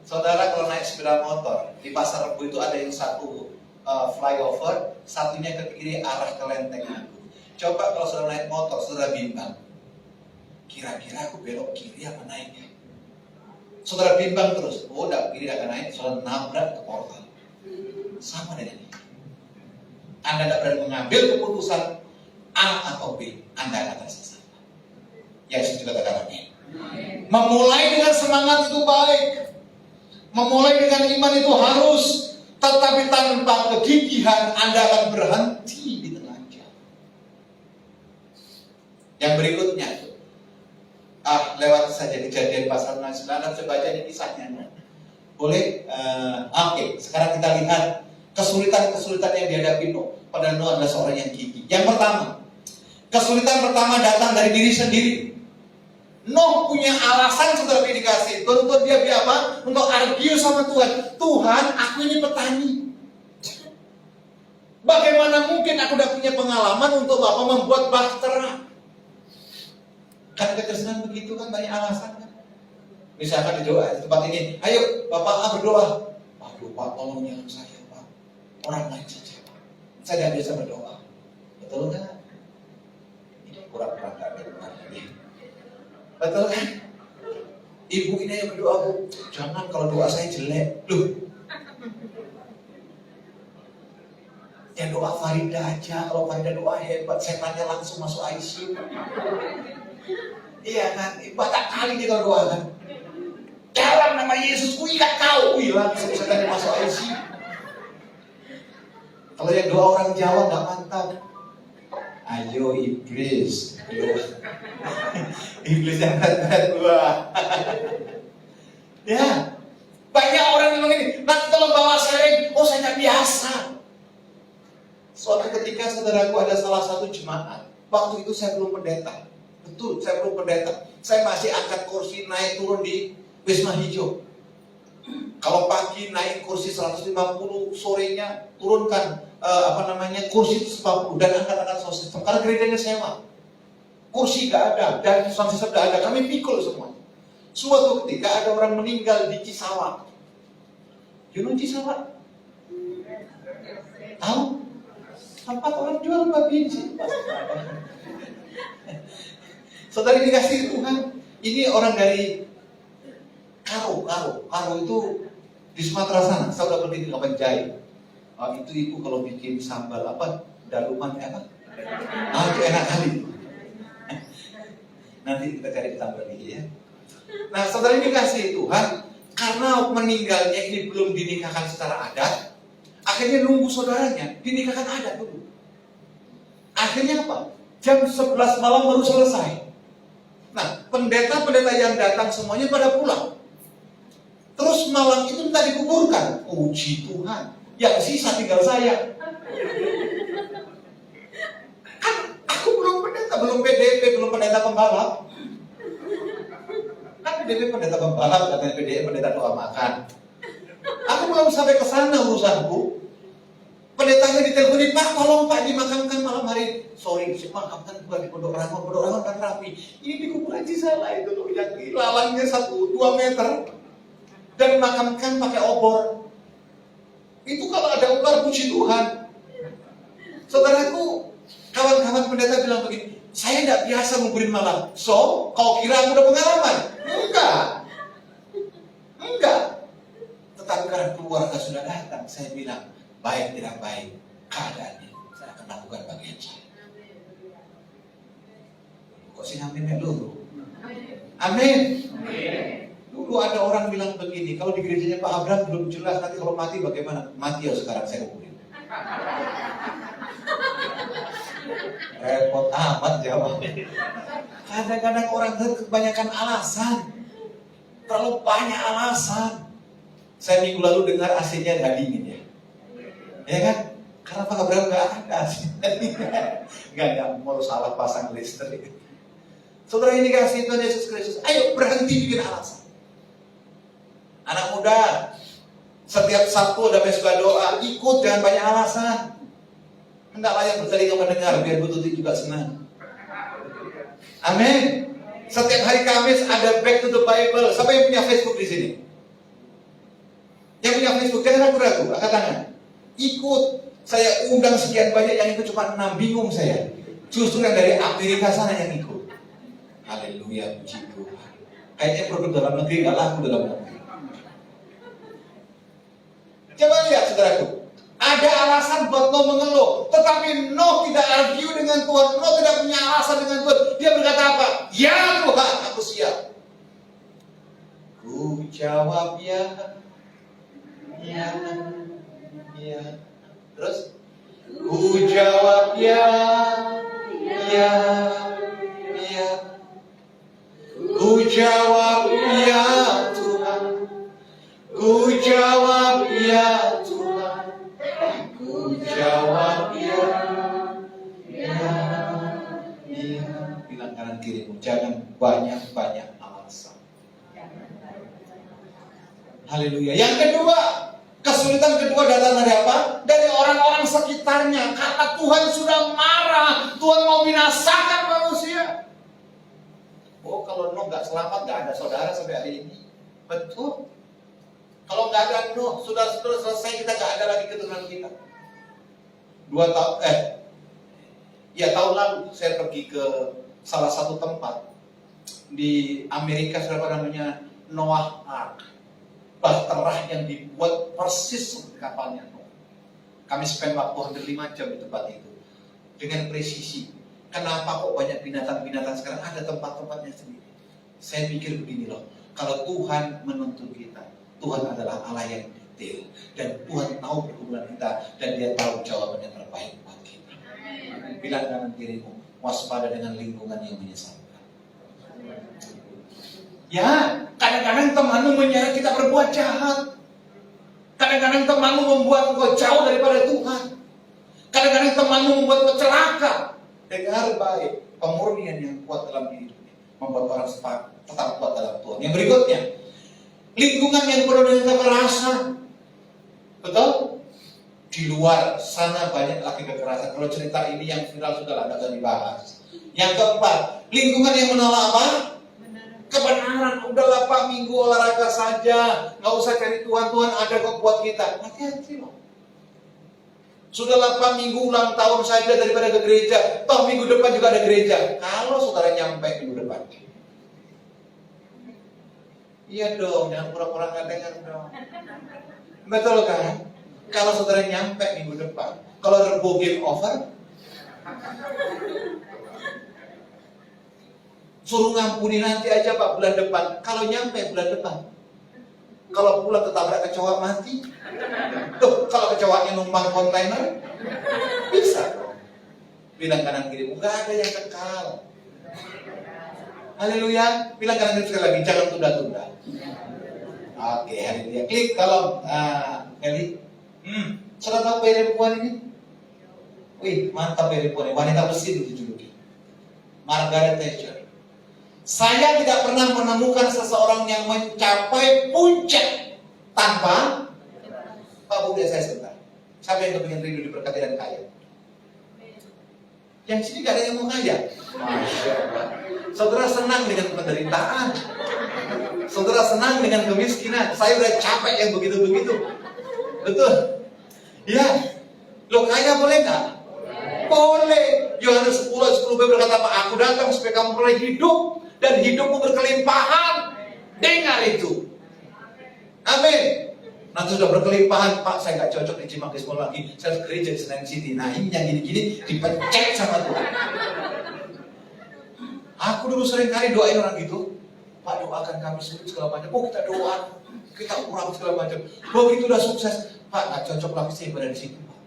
Saudara kalau naik sepeda motor, di Pasar Rebo itu ada yang satu flyover, satunya ke kiri arah ke Lenteng Agung. Coba kalau saudara naik motor, saudara bimbang. Kira-kira aku belok kiri apa naik? Saudara bimbang terus, oh udah kiri akan naik, saudara nabrak ke portal. Sama dengan ini. Anda tidak berani mengambil keputusan A atau B, Anda akan tersesat. Yesus juga katakan amin. Memulai dengan semangat itu baik. Memulai dengan iman itu harus, tetapi tanpa kegigihan Anda akan berhenti di tengah jalan. Yang berikutnya, lewat saja Kejadian pasal 9, Anda bisa baca ini kisahnya. Boleh? Oke, sekarang kita lihat kesulitan-kesulitan yang dihadapi Nuh. Padahal Nuh adalah seorang yang gigih. Yang pertama, kesulitan pertama datang dari diri sendiri. Nuh punya alasan saudara dikasih. Tuntut dia apa? Untuk argue sama Tuhan. Tuhan, aku ini petani. Bagaimana mungkin aku udah punya pengalaman untuk Bapak membuat bahtera? Kan kekristenan begitu kan, banyak alasan kan. Misalkan di doa di tempat ini, ayo Bapak berdoa. Aduh Pak, tolong jangan saya Pak, orang lain saja Pak, saya tidak bisa berdoa. Betul kan? Ini kurang-kurang gak benar ini. Betul kan? Ibu ini yang berdoa, Bu, jangan kalau doa saya jelek. Loh, ya doa Farida aja. Kalau Farida doa hebat, setannya langsung masuk ICU. Iya kan, banyak kali kita doa kan. Dalam nama Yesus, ku ikat kau. Wih, langsung setannya masuk ICU. Kalau yang doa orang Jawa nggak mantap. Ayo iblis, iblis yang berat gua. Ya, banyak orang yang begini. Nanti kalau bawa sering, oh saya nggak biasa. Suatu ketika saudaraku ada salah satu jemaat. Waktu itu saya belum pendeta. Betul, saya belum pendeta. Saya masih angkat kursi naik turun di Wisma Hijau. Kalau pagi naik kursi 150, sorenya turunkan kursi 40 dan angkat-angkat sound system. Karena gerejanya sewa. Kursi gak ada dan sound system gak ada. Kami pikul semua. Suatu ketika ada orang meninggal di Cisawak. You know Cisawak? Tahu? Tempat orang jual babi sih. Saudara dikasih Tuhan, ini orang dari Karo itu di Sumatera sana. Saya udah pergi ke Kapanjai. Itu ibu kalau bikin sambal daluman apa? Itu enak kali. Nanti kita cari sambal lagi ya. Nah, saudara dikasih Tuhan, karena meninggalnya ini belum dinikahkan secara adat, akhirnya nunggu saudaranya dinikahkan adat dulu. Akhirnya apa? Jam 11 malam baru selesai. Nah, pendeta-pendeta yang datang semuanya pada pulang. Terus malam itu minta dikuburkan. Puji Tuhan, yang sisa tinggal saya. Kan aku belum pendeta, belum PDP, belum pendeta pembalap. Kan PDP pendeta pembalap, katanya PDP pendeta doa makan. Aku belum sampai ke sana urusanku. Pendetanya diteleponi, Pak, tolong Pak dimakamkan malam hari. Sorry, makamkan bukan di Pondok Rangon kan rapi. Ini di kuburan Cisala itu loh, yang lalangnya 1-2 meter. Dan dimakamkan pakai obor. Itu kalau ada ular, puji Tuhan. Saudaraku, kawan-kawan pendeta bilang begini, saya tidak biasa nguburin malam. So, kau kira aku udah pengalaman? Enggak. Tetapi karena keluarga sudah datang, saya bilang, baik tidak baik keadaannya, saya akan lakukan bagian saya. Kok sih aminnya dulu? Amin. Dulu ada orang bilang begini, kalau di gerejanya Pak Abraham belum jelas, nanti kalau mati bagaimana? Mati ya sekarang saya kuburin. Repot amat jawab. Kadang-kadang orang kebanyakan alasan, terlalu banyak alasan. Saya minggu lalu dengar AC-nya nggak dingin ya. Ya kan? Karena Pak Abraham nggak ada. Nggak mau salah pasang listrik. Saudara, ini kasih Tuhan Yesus Kristus. Ayo berhenti bikin alasan. Anak muda, setiap Sabtu ada mesbah doa, ikut, jangan banyak alasan. Hendaklah yang bertelinga mendengar, biar Bu Tuti juga senang. Amin. Setiap hari Kamis ada Back to the Bible. Siapa yang punya Facebook di sini? Yang punya Facebook, jangan ragu-ragu, angkat tangan. Ikut. Saya undang sekian banyak, yang itu cuma 6, bingung saya. Justru yang dari Amerika sana yang ikut. Haleluya, puji Tuhan. Kayaknya produk dalam negeri nggak laku dalam negeri. Coba lihat saudaraku. Ada alasan buat No mengeluh, tetapi No tidak argue dengan Tuhan. No tidak punya alasan dengan Tuhan. Dia berkata apa? Ya Tuhan, aku siap. Ku jawab ya. Ya. Terus? Ku jawab ya. Ku jawab ya Tuhan. Ku jawab ya Tuhan. Ku jawab ya. Bilang kanan kirimu, jangan banyak-banyak alasan. Haleluya. Yang kedua, kesulitan kedua datang dari apa? Dari orang-orang sekitarnya. Karena Tuhan sudah marah. Tuhan mau binasakan manusia. Oh, kalau Nuh nggak selamat, nggak ada saudara sampai hari ini. Betul. Kalau nggak ada Nuh, saudara-saudara selesai, kita nggak ada lagi keturunan kita. 2 tahun, tahun lalu saya pergi ke salah satu tempat di Amerika, siapa namanya, Noah Ark. Bahtera yang dibuat persis seperti kapalnya Nuh. Kami spend waktu hampir 5 jam di tempat itu dengan presisi. Kenapa kok banyak binatang-binatang sekarang? Ada tempat-tempatnya sendiri. Saya pikir begini loh, kalau Tuhan menuntut kita, Tuhan adalah Allah yang detail, dan Tuhan tahu pergumulan kita, dan Dia tahu jawaban yang terbaik buat kita. Bilang kanan kirimu, waspada dengan lingkungan yang menyesalkan. Ya, kadang-kadang temanmu menyeret kita berbuat jahat. Kadang-kadang temanmu membuat engkau jauh daripada Tuhan. Kadang-kadang temanmu membuat engkau celaka. Dengar baik, pemurnian yang kuat dalam hidupnya membuat orang tetap kuat dalam Tuhan. Yang berikutnya, lingkungan yang penuh dengan kekerasan. Betul? Di luar sana banyak lagi kekerasan. Kalau cerita ini yang viral sudah lama dibahas. Yang keempat, lingkungan yang menolak apa? Kebenaran. Udahlah Pak, minggu olahraga saja, nggak usah cari Tuhan. Tuhan ada kok buat kita. Hati-hati loh. Sudahlah Pak, minggu ulang tahun saja daripada ke gereja. Toh minggu depan juga ada gereja. Kalau saudara nyampe minggu depan, iya dong, jangan pura-pura nggak dengar dong. Betul kan? Kalau saudara nyampe minggu depan, kalau Rebo game over, suruh ngampuni nanti aja Pak bulan depan. Kalau nyampe bulan depan, kalau pulang ketabrak kecoa mati. Tuh, kalau kecoanya numpang kontainer, bisa dong. Bilang kanan kiri, nggak ada yang kekal. Haleluya. Bilang kanan kiri sekali lagi, jangan tunda-tunda. Oke, haleluya. Klik kalau Eli. Sudah tahu perempuan ini? Wih, mantap perempuan ini. Wanita besi dijuluki. Margaret Thatcher. Saya tidak pernah menemukan seseorang yang mencapai puncak tanpa Pak Budi. Saya sebentar. Siapa yang kepingin rindu diberkati dan kaya? Yang sini gak ada yang mau kaya. Masya Allah. Saudara senang dengan penderitaan. Saudara senang dengan kemiskinan. Saya udah capek yang begitu-begitu. Betul? Ya. Lo kaya boleh gak? Boleh. Yohanes 10:10b berkata apa? Aku datang supaya kamu boleh hidup dan hidupmu berkelimpahan. Dengar itu. Amin. Nanti sudah berkelimpahan, Pak saya nggak cocok di Cimanggis Mall lagi, saya harus gereja di Senen City. Nah ini yang gini-gini dipencet sama Tuhan. Aku dulu sering kali doain orang gitu, Pak doakan kami sulit segala macam. Oh kita doa, kita kurang segala macam. Begitu udah sukses, Pak nggak cocok lagi saya ibadah di situ. Pak.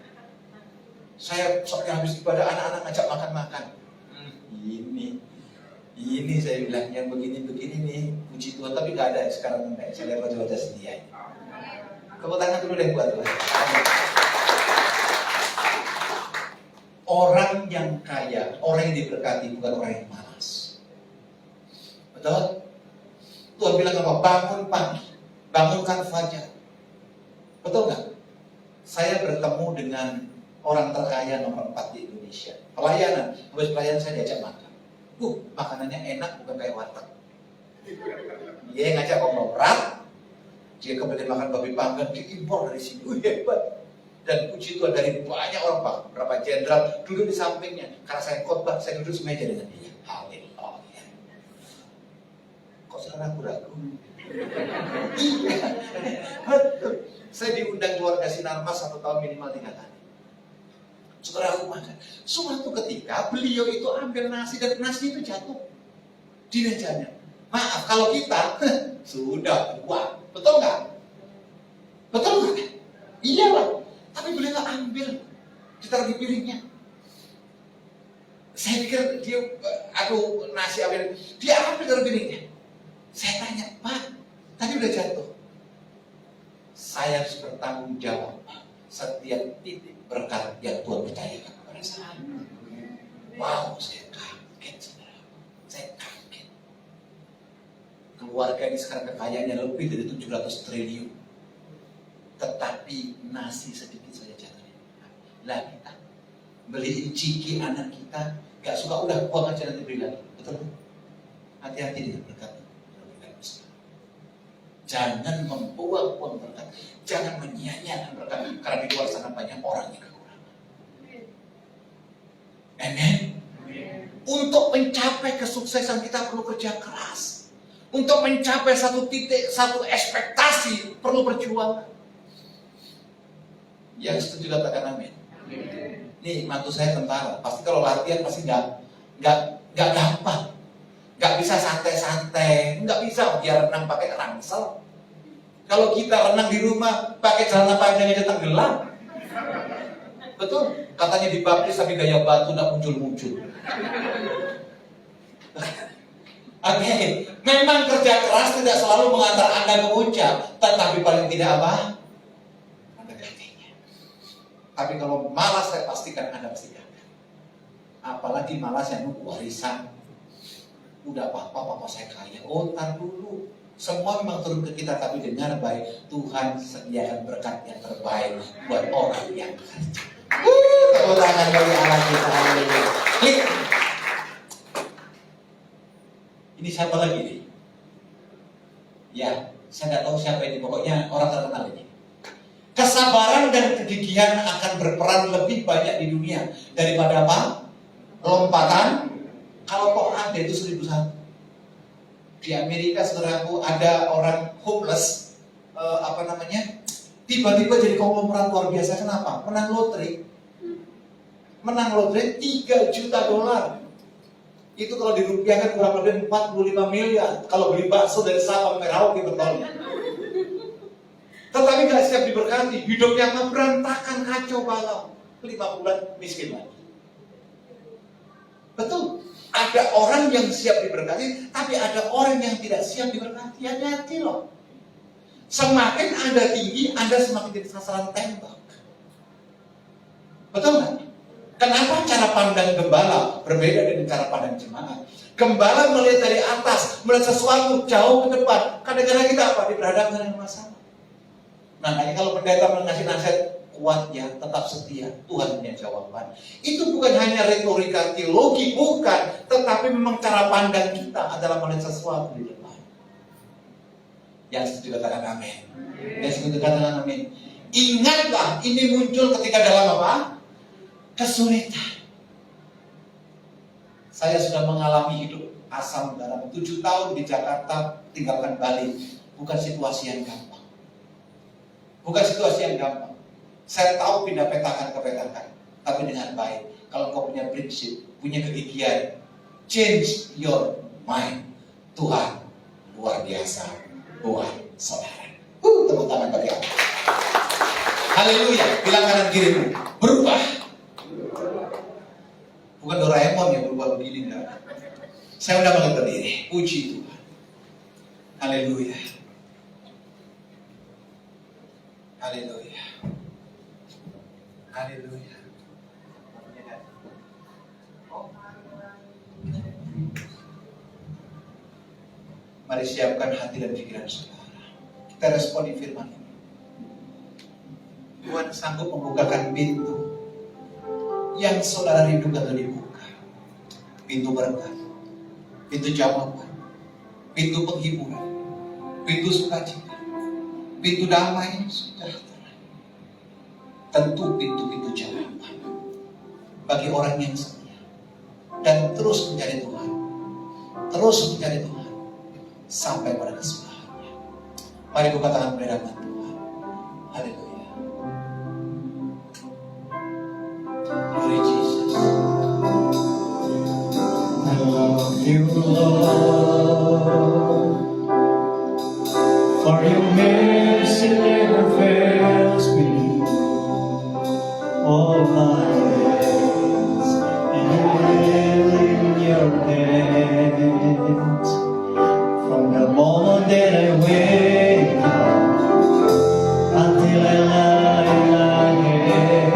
Saya soknya habis ibadah anak-anak ngajak makan-makan. Ini saya bilang yang begini-begini nih, puji Tuhan, tapi nggak ada sekarang enggak. Saya lihat wajah-wajah sedia. Tepuk tangan dulu deh buat Tuhan. Orang yang kaya, orang yang diberkati, bukan orang yang malas. Betul? Tuhan bilang apa? Bangun pagi, bangunkan fajar. Betul nggak? Saya bertemu dengan orang terkaya nomor 4 di Indonesia. Pelayanan, habis pelayanan saya diajak makan. Makanannya enak, bukan kayak warteg. Dia ngajak konglomerat, dia kemudian makan babi panggang, diimpor dari sini. Hebat. Dan puji Tuhan, dari banyak orang, Pak, berapa jenderal duduk di sampingnya. Karena saya khotbah, saya duduk semeja dengan dia. Haleluya. Kok sekarang ragu-ragu? Betul. Saya diundang keluarga Sinarmas 1 tahun minimal 3 kali. Setelah aku makan, suatu ketika beliau itu ambil nasi dan nasi itu jatuh di mejanya. Maaf, kalau kita sudah buat, betul nggak? Betul nggak? Iya lah. Tapi beliau nggak ambil, ditaruh di piringnya. Saya pikir dia, nasi ambil, dia ambil dari piringnya. Saya tanya, Pak, tadi udah jatuh. Saya harus bertanggung jawab setiap titik berkat yang Tuhan percayakan kepada saya. Wow, saya kaget, saudara. Saya kaget. Keluarga ini sekarang kekayaannya lebih dari 700 triliun. Tetapi nasi sedikit saja jatuh. Lah kita beliin ciki anak kita, gak suka, udah buang aja nanti beli lagi. Betul? Hati-hati dengan berkat. Jangan membuang-buang berkat, jangan menyia-nyiakan berkat, karena di luar sana banyak orang yang kekurangan. Amen. Untuk mencapai kesuksesan kita perlu kerja keras. Untuk mencapai satu titik, satu ekspektasi perlu berjuang. Yang setuju katakan amin. Nih mantu saya tentara, pasti kalau latihan pasti nggak gampang, nggak bisa santai-santai, nggak bisa biar renang pakai ransel. Kalau kita renang di rumah pakai celana panjang aja tenggelam. Betul? Katanya dibaptis tapi gaya batu nggak muncul-muncul. Oke, memang kerja keras tidak selalu mengantar Anda ke puncak, tetapi paling tidak apa? Tapi kalau malas, saya pastikan Anda pasti gagal. Apalagi malas yang nunggu warisan. Udah papa saya kaya. Oh, tar dulu. Semua memang turun ke kita, tapi dengar baik, Tuhan sediakan berkat yang terbaik buat orang yang kerja. Tepuk tangan bagi Allah kita. Klik. Ini siapa lagi nih? Ya, saya nggak tahu siapa ini. Pokoknya orang terkenal ini. Kesabaran dan kegigihan akan berperan lebih banyak di dunia daripada apa? Lompatan. Kalau kok ada itu 1001. Di Amerika, saudaraku, ada orang homeless, tiba-tiba jadi konglomerat luar biasa. Kenapa? Menang lotre 3 juta dolar. Itu kalau dirupiahkan kurang lebih 45 miliar. Kalau beli bakso dari Sabang Merauke betulnya. Tetapi gak siap diberkati, hidupnya mah berantakan, kacau balau. 5 bulan miskin lagi. Betul. Ada orang yang siap diberkati, tapi ada orang yang tidak siap diberkati. Hati-hati loh. Semakin Anda tinggi, Anda semakin jadi sasaran tembak. Betul nggak? Kenapa cara pandang gembala berbeda dengan cara pandang jemaat? Gembala melihat dari atas, melihat sesuatu jauh ke depan. Kadang-kadang kita apa? Diperhadapkan dengan masalah. Makanya kalau pendeta mengasih nasihat, kuat ya, tetap setia, Tuhan punya jawaban. Itu bukan hanya retorika teologi, bukan, tetapi memang cara pandang kita adalah melihat sesuatu di depan. Yang setuju katakan amin. Yang setuju katakan amin. Ingatlah, ini muncul ketika dalam apa? Kesulitan. Saya sudah mengalami hidup asam garam 7 tahun di Jakarta, tinggalkan Bali. Bukan situasi yang gampang. Bukan situasi yang gampang. Saya tahu pindah petakan ke petakan, tapi dengan baik. Kalau kau punya prinsip, punya kegigihan, change your mind. Tuhan luar biasa buat saudara. Tepuk tangan bagi Allah. Haleluya. Bilang kanan kirimu, berubah. Bukan Doraemon yang berubah begini, enggak. Saya udah mulai berdiri. Puji Tuhan. Haleluya. Haleluya. Haleluya. Mari siapkan hati dan pikiran saudara. Kita responi firman ini. Tuhan sanggup membukakan pintu yang saudara rindukan untuk dibuka. Pintu berkat, pintu jawaban, pintu penghiburan, pintu sukacita, pintu damai sejahtera. Tentu pintu-pintu jawaban bagi orang yang setia dan terus mencari Tuhan, terus mencari Tuhan sampai pada kesudahannya. Mari buka tangan pada hadapan Tuhan. Haleluya. Glory Jesus. I love you, Lord, for your mercy never fails me all my days, and I live in your hands. From the moment that I wake up until I lie in my head,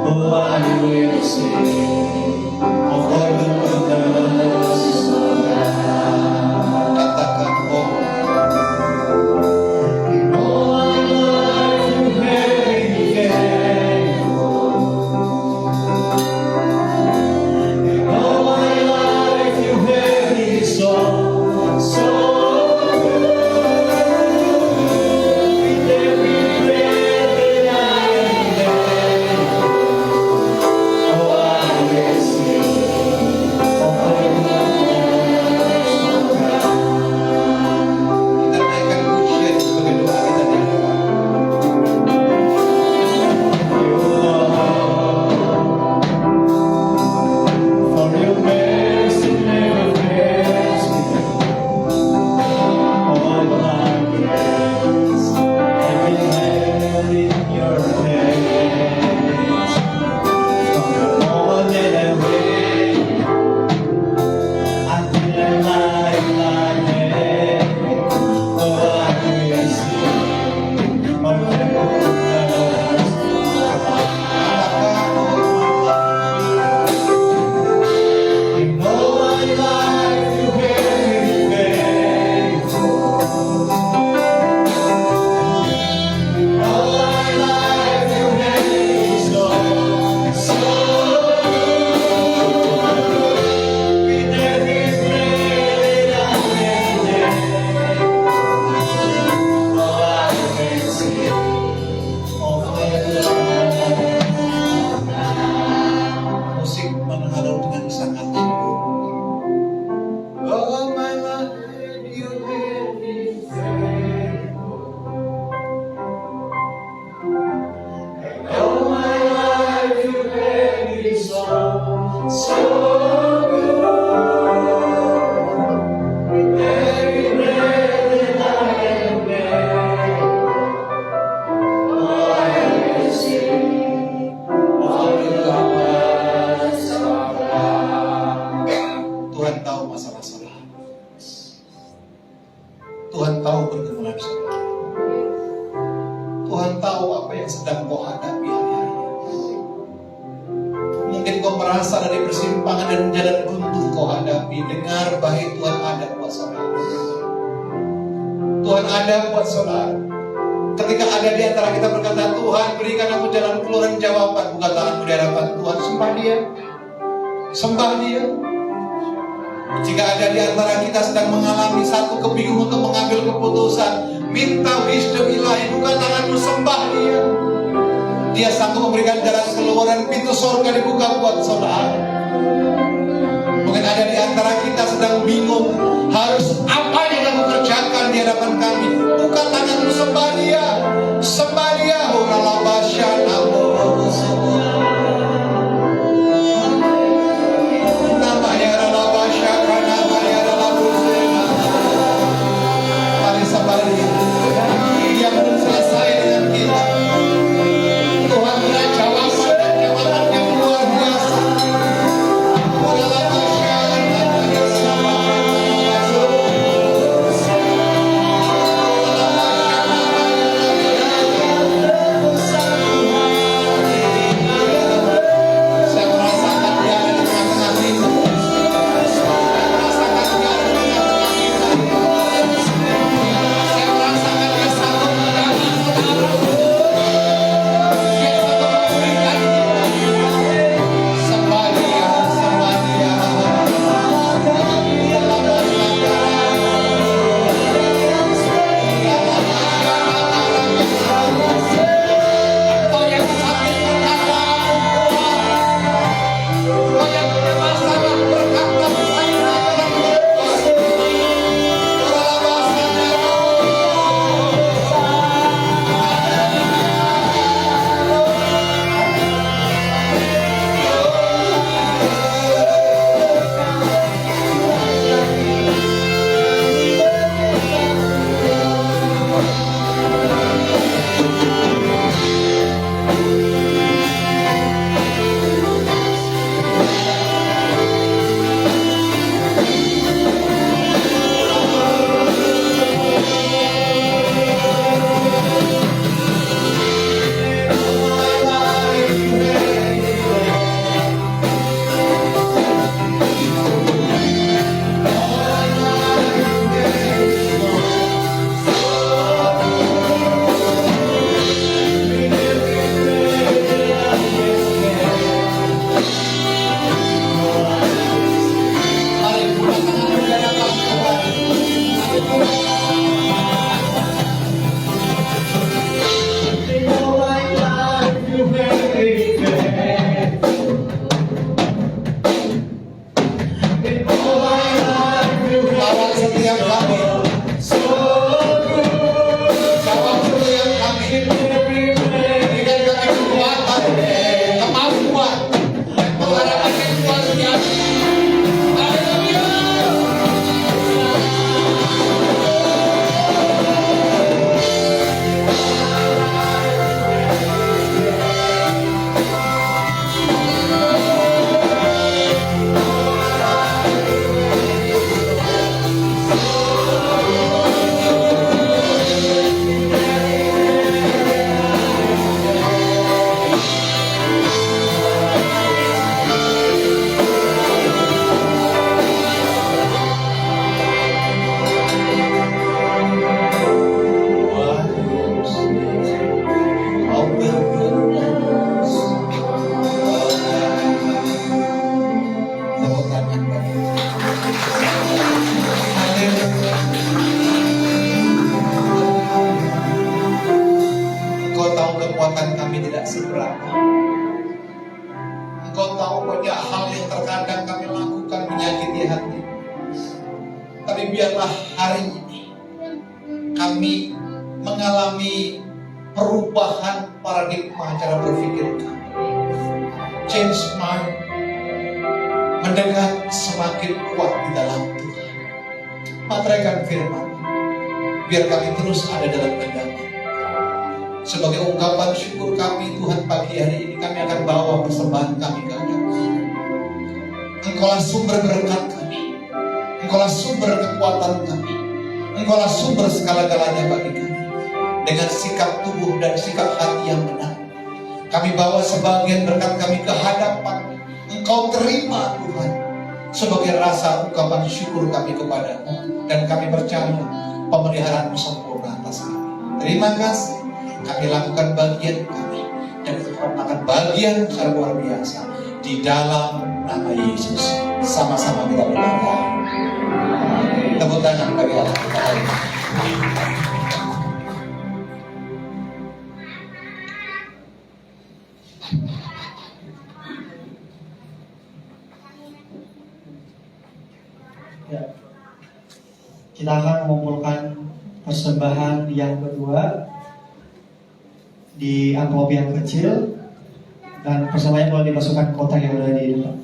oh, I will sing of the goodness of God. Katakan, oh, In all my life you have been faithful. In all my life you have been so good. With every breath that I am able, oh, I will sing of the goodness of God. kita naikkan pujian sebagai doa kita di hadapan. For your mercy never fails me. All my days have been held in your hands. From the moment that I wake until I lie in my bed, oh, I will sing of the goodness of God. In all my life you have been faithful. In all my life you have been so good. With every breath that I am able, oh, I will sing of the goodness of God. Musik menghalau dengan sangat syukur. All my life you have been All my life you have been so good. With every breath that I am able, oh, I will sing of the goodness of God. Tuhan tahu masalah saudara. Tuhan tahu pergumulan saudara. Tuhan tahu apa yang sedang kau hadapi hari-hari. Mungkin kau merasa dari persimpangan dan jalan buntu kau hadapi. Dengar baik, Tuhan ada buat saudara. Tuhan ada buat saudara. Ketika ada di antara kita berkata, Tuhan berikan aku jalan keluar dan jawaban, bukan tanganmu di hadapan Tuhan. Sembah Dia. Sembah Dia. Jika ada di antara kita sedang mengalami satu kebingungan untuk mengambil keputusan, minta wisdom ilahi, buka tanganmu, sembah Dia. Dia sanggup memberikan jalan keluar dan pintu surga dibuka buat saudara. Mungkin ada di antara kita sedang bingung harus apa yang kamu kerjakan di hadapan kami. Buka tanganmu, sembah Dia, sembah Dia. Mari sembah Dia. Dia belum selesai dengan kita. Tuhan punya jawaban dan jawaban yang luar biasa. tahu kekuatan kami tidak seberapa. Engkau tahu banyak hal yang terkadang kami lakukan menyakiti hati. Tapi biarlah hari ini kami mengalami perubahan paradigma cara berpikir kami. Change mind. Mendengar semakin kuat di dalam Tuhan. Materaikan firman. Biar kami terus ada dalam genggaman. Sebagai ungkapan syukur kami Tuhan, pagi hari ini kami akan bawa persembahan kami ke hadapan. Engkaulah sumber berkat kami. Engkaulah sumber kekuatan kami. Engkaulah sumber segala-galanya bagi kami. Dengan sikap tubuh dan sikap hati yang benar, kami bawa sebagian berkat kami ke hadapan. Engkau terima Tuhan sebagai rasa ungkapan syukur kami kepadamu. Dan kami percaya pemeliharaan-Mu sempurna atas kami. Terima kasih. Kami lakukan bagian kami dan Engkau akan bagian secara luar biasa di dalam nama Yesus. Sama-sama kita berdoa. Tepuk tangan bagi Allah kita. Ya. Kita akan mengumpulkan persembahan yang kedua di amplop yang kecil, dan persembahannya boleh dimasukkan ke kotak yang ada di depan.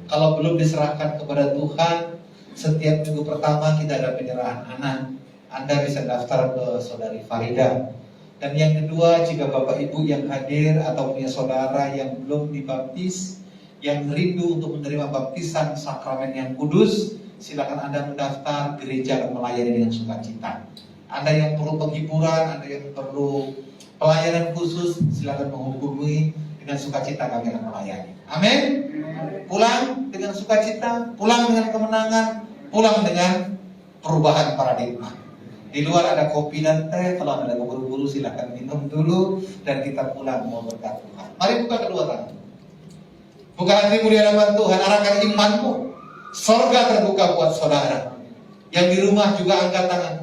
Kalau belum diserahkan kepada Tuhan, setiap minggu pertama kita ada penyerahan anak. Anda bisa daftar ke Saudari Farida. Dan yang kedua, jika Bapak Ibu yang hadir atau punya saudara yang belum dibaptis, yang rindu untuk menerima baptisan sakramen yang kudus, silakan Anda mendaftar. Gereja akan melayani dengan sukacita. Anda yang perlu penghiburan, Anda yang perlu pelayanan khusus, silakan menghubungi. Dengan sukacita kami akan melayani. Amin. Pulang dengan sukacita, pulang dengan kemenangan, pulang dengan perubahan paradigma. Di luar ada kopi dan teh, kalau Anda buru-buru silakan minum dulu dan kita pulang mau berkat Tuhan. Mari buka kedua tangan. Buka hatimu di hadapan Tuhan, arahkan imanmu. Sorga terbuka buat saudara. Yang di rumah juga angkat tangan.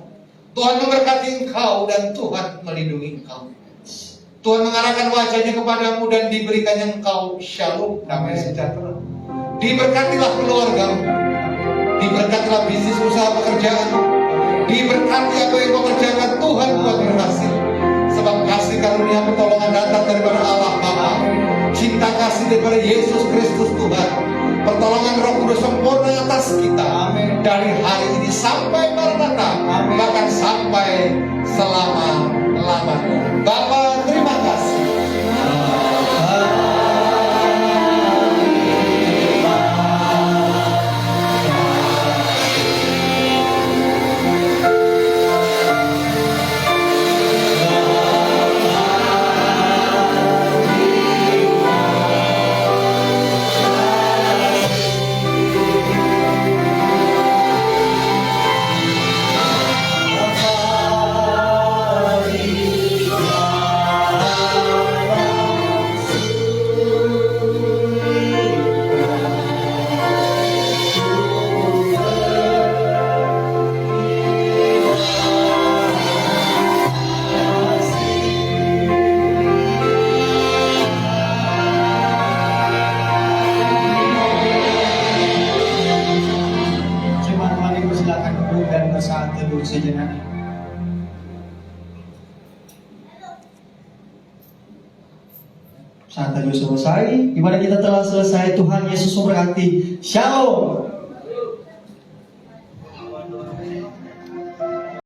Tuhan memberkati engkau dan Tuhan melindungi engkau. Tuhan mengarahkan wajahnya kepadamu dan diberikannya engkau shalom, damai sejahtera. Diberkatilah keluargamu, diberkatilah bisnis usaha pekerjaan, diberkati apa yang kau kerjakan, Tuhan buat berhasil. Sebab kasih karunia pertolongan datang daripada Allah Bapa, cinta kasih daripada Yesus Kristus Tuhan, pertolongan Roh Kudus sempurna atas kita. Dari hari ini sampai Maranatha, bahkan sampai selama-lamanya. Bapa, terima kasih. pada saat teduh sejenak. Saat teduh selesai, di mana kita telah selesai, Tuhan Yesus memberkati. Shalom.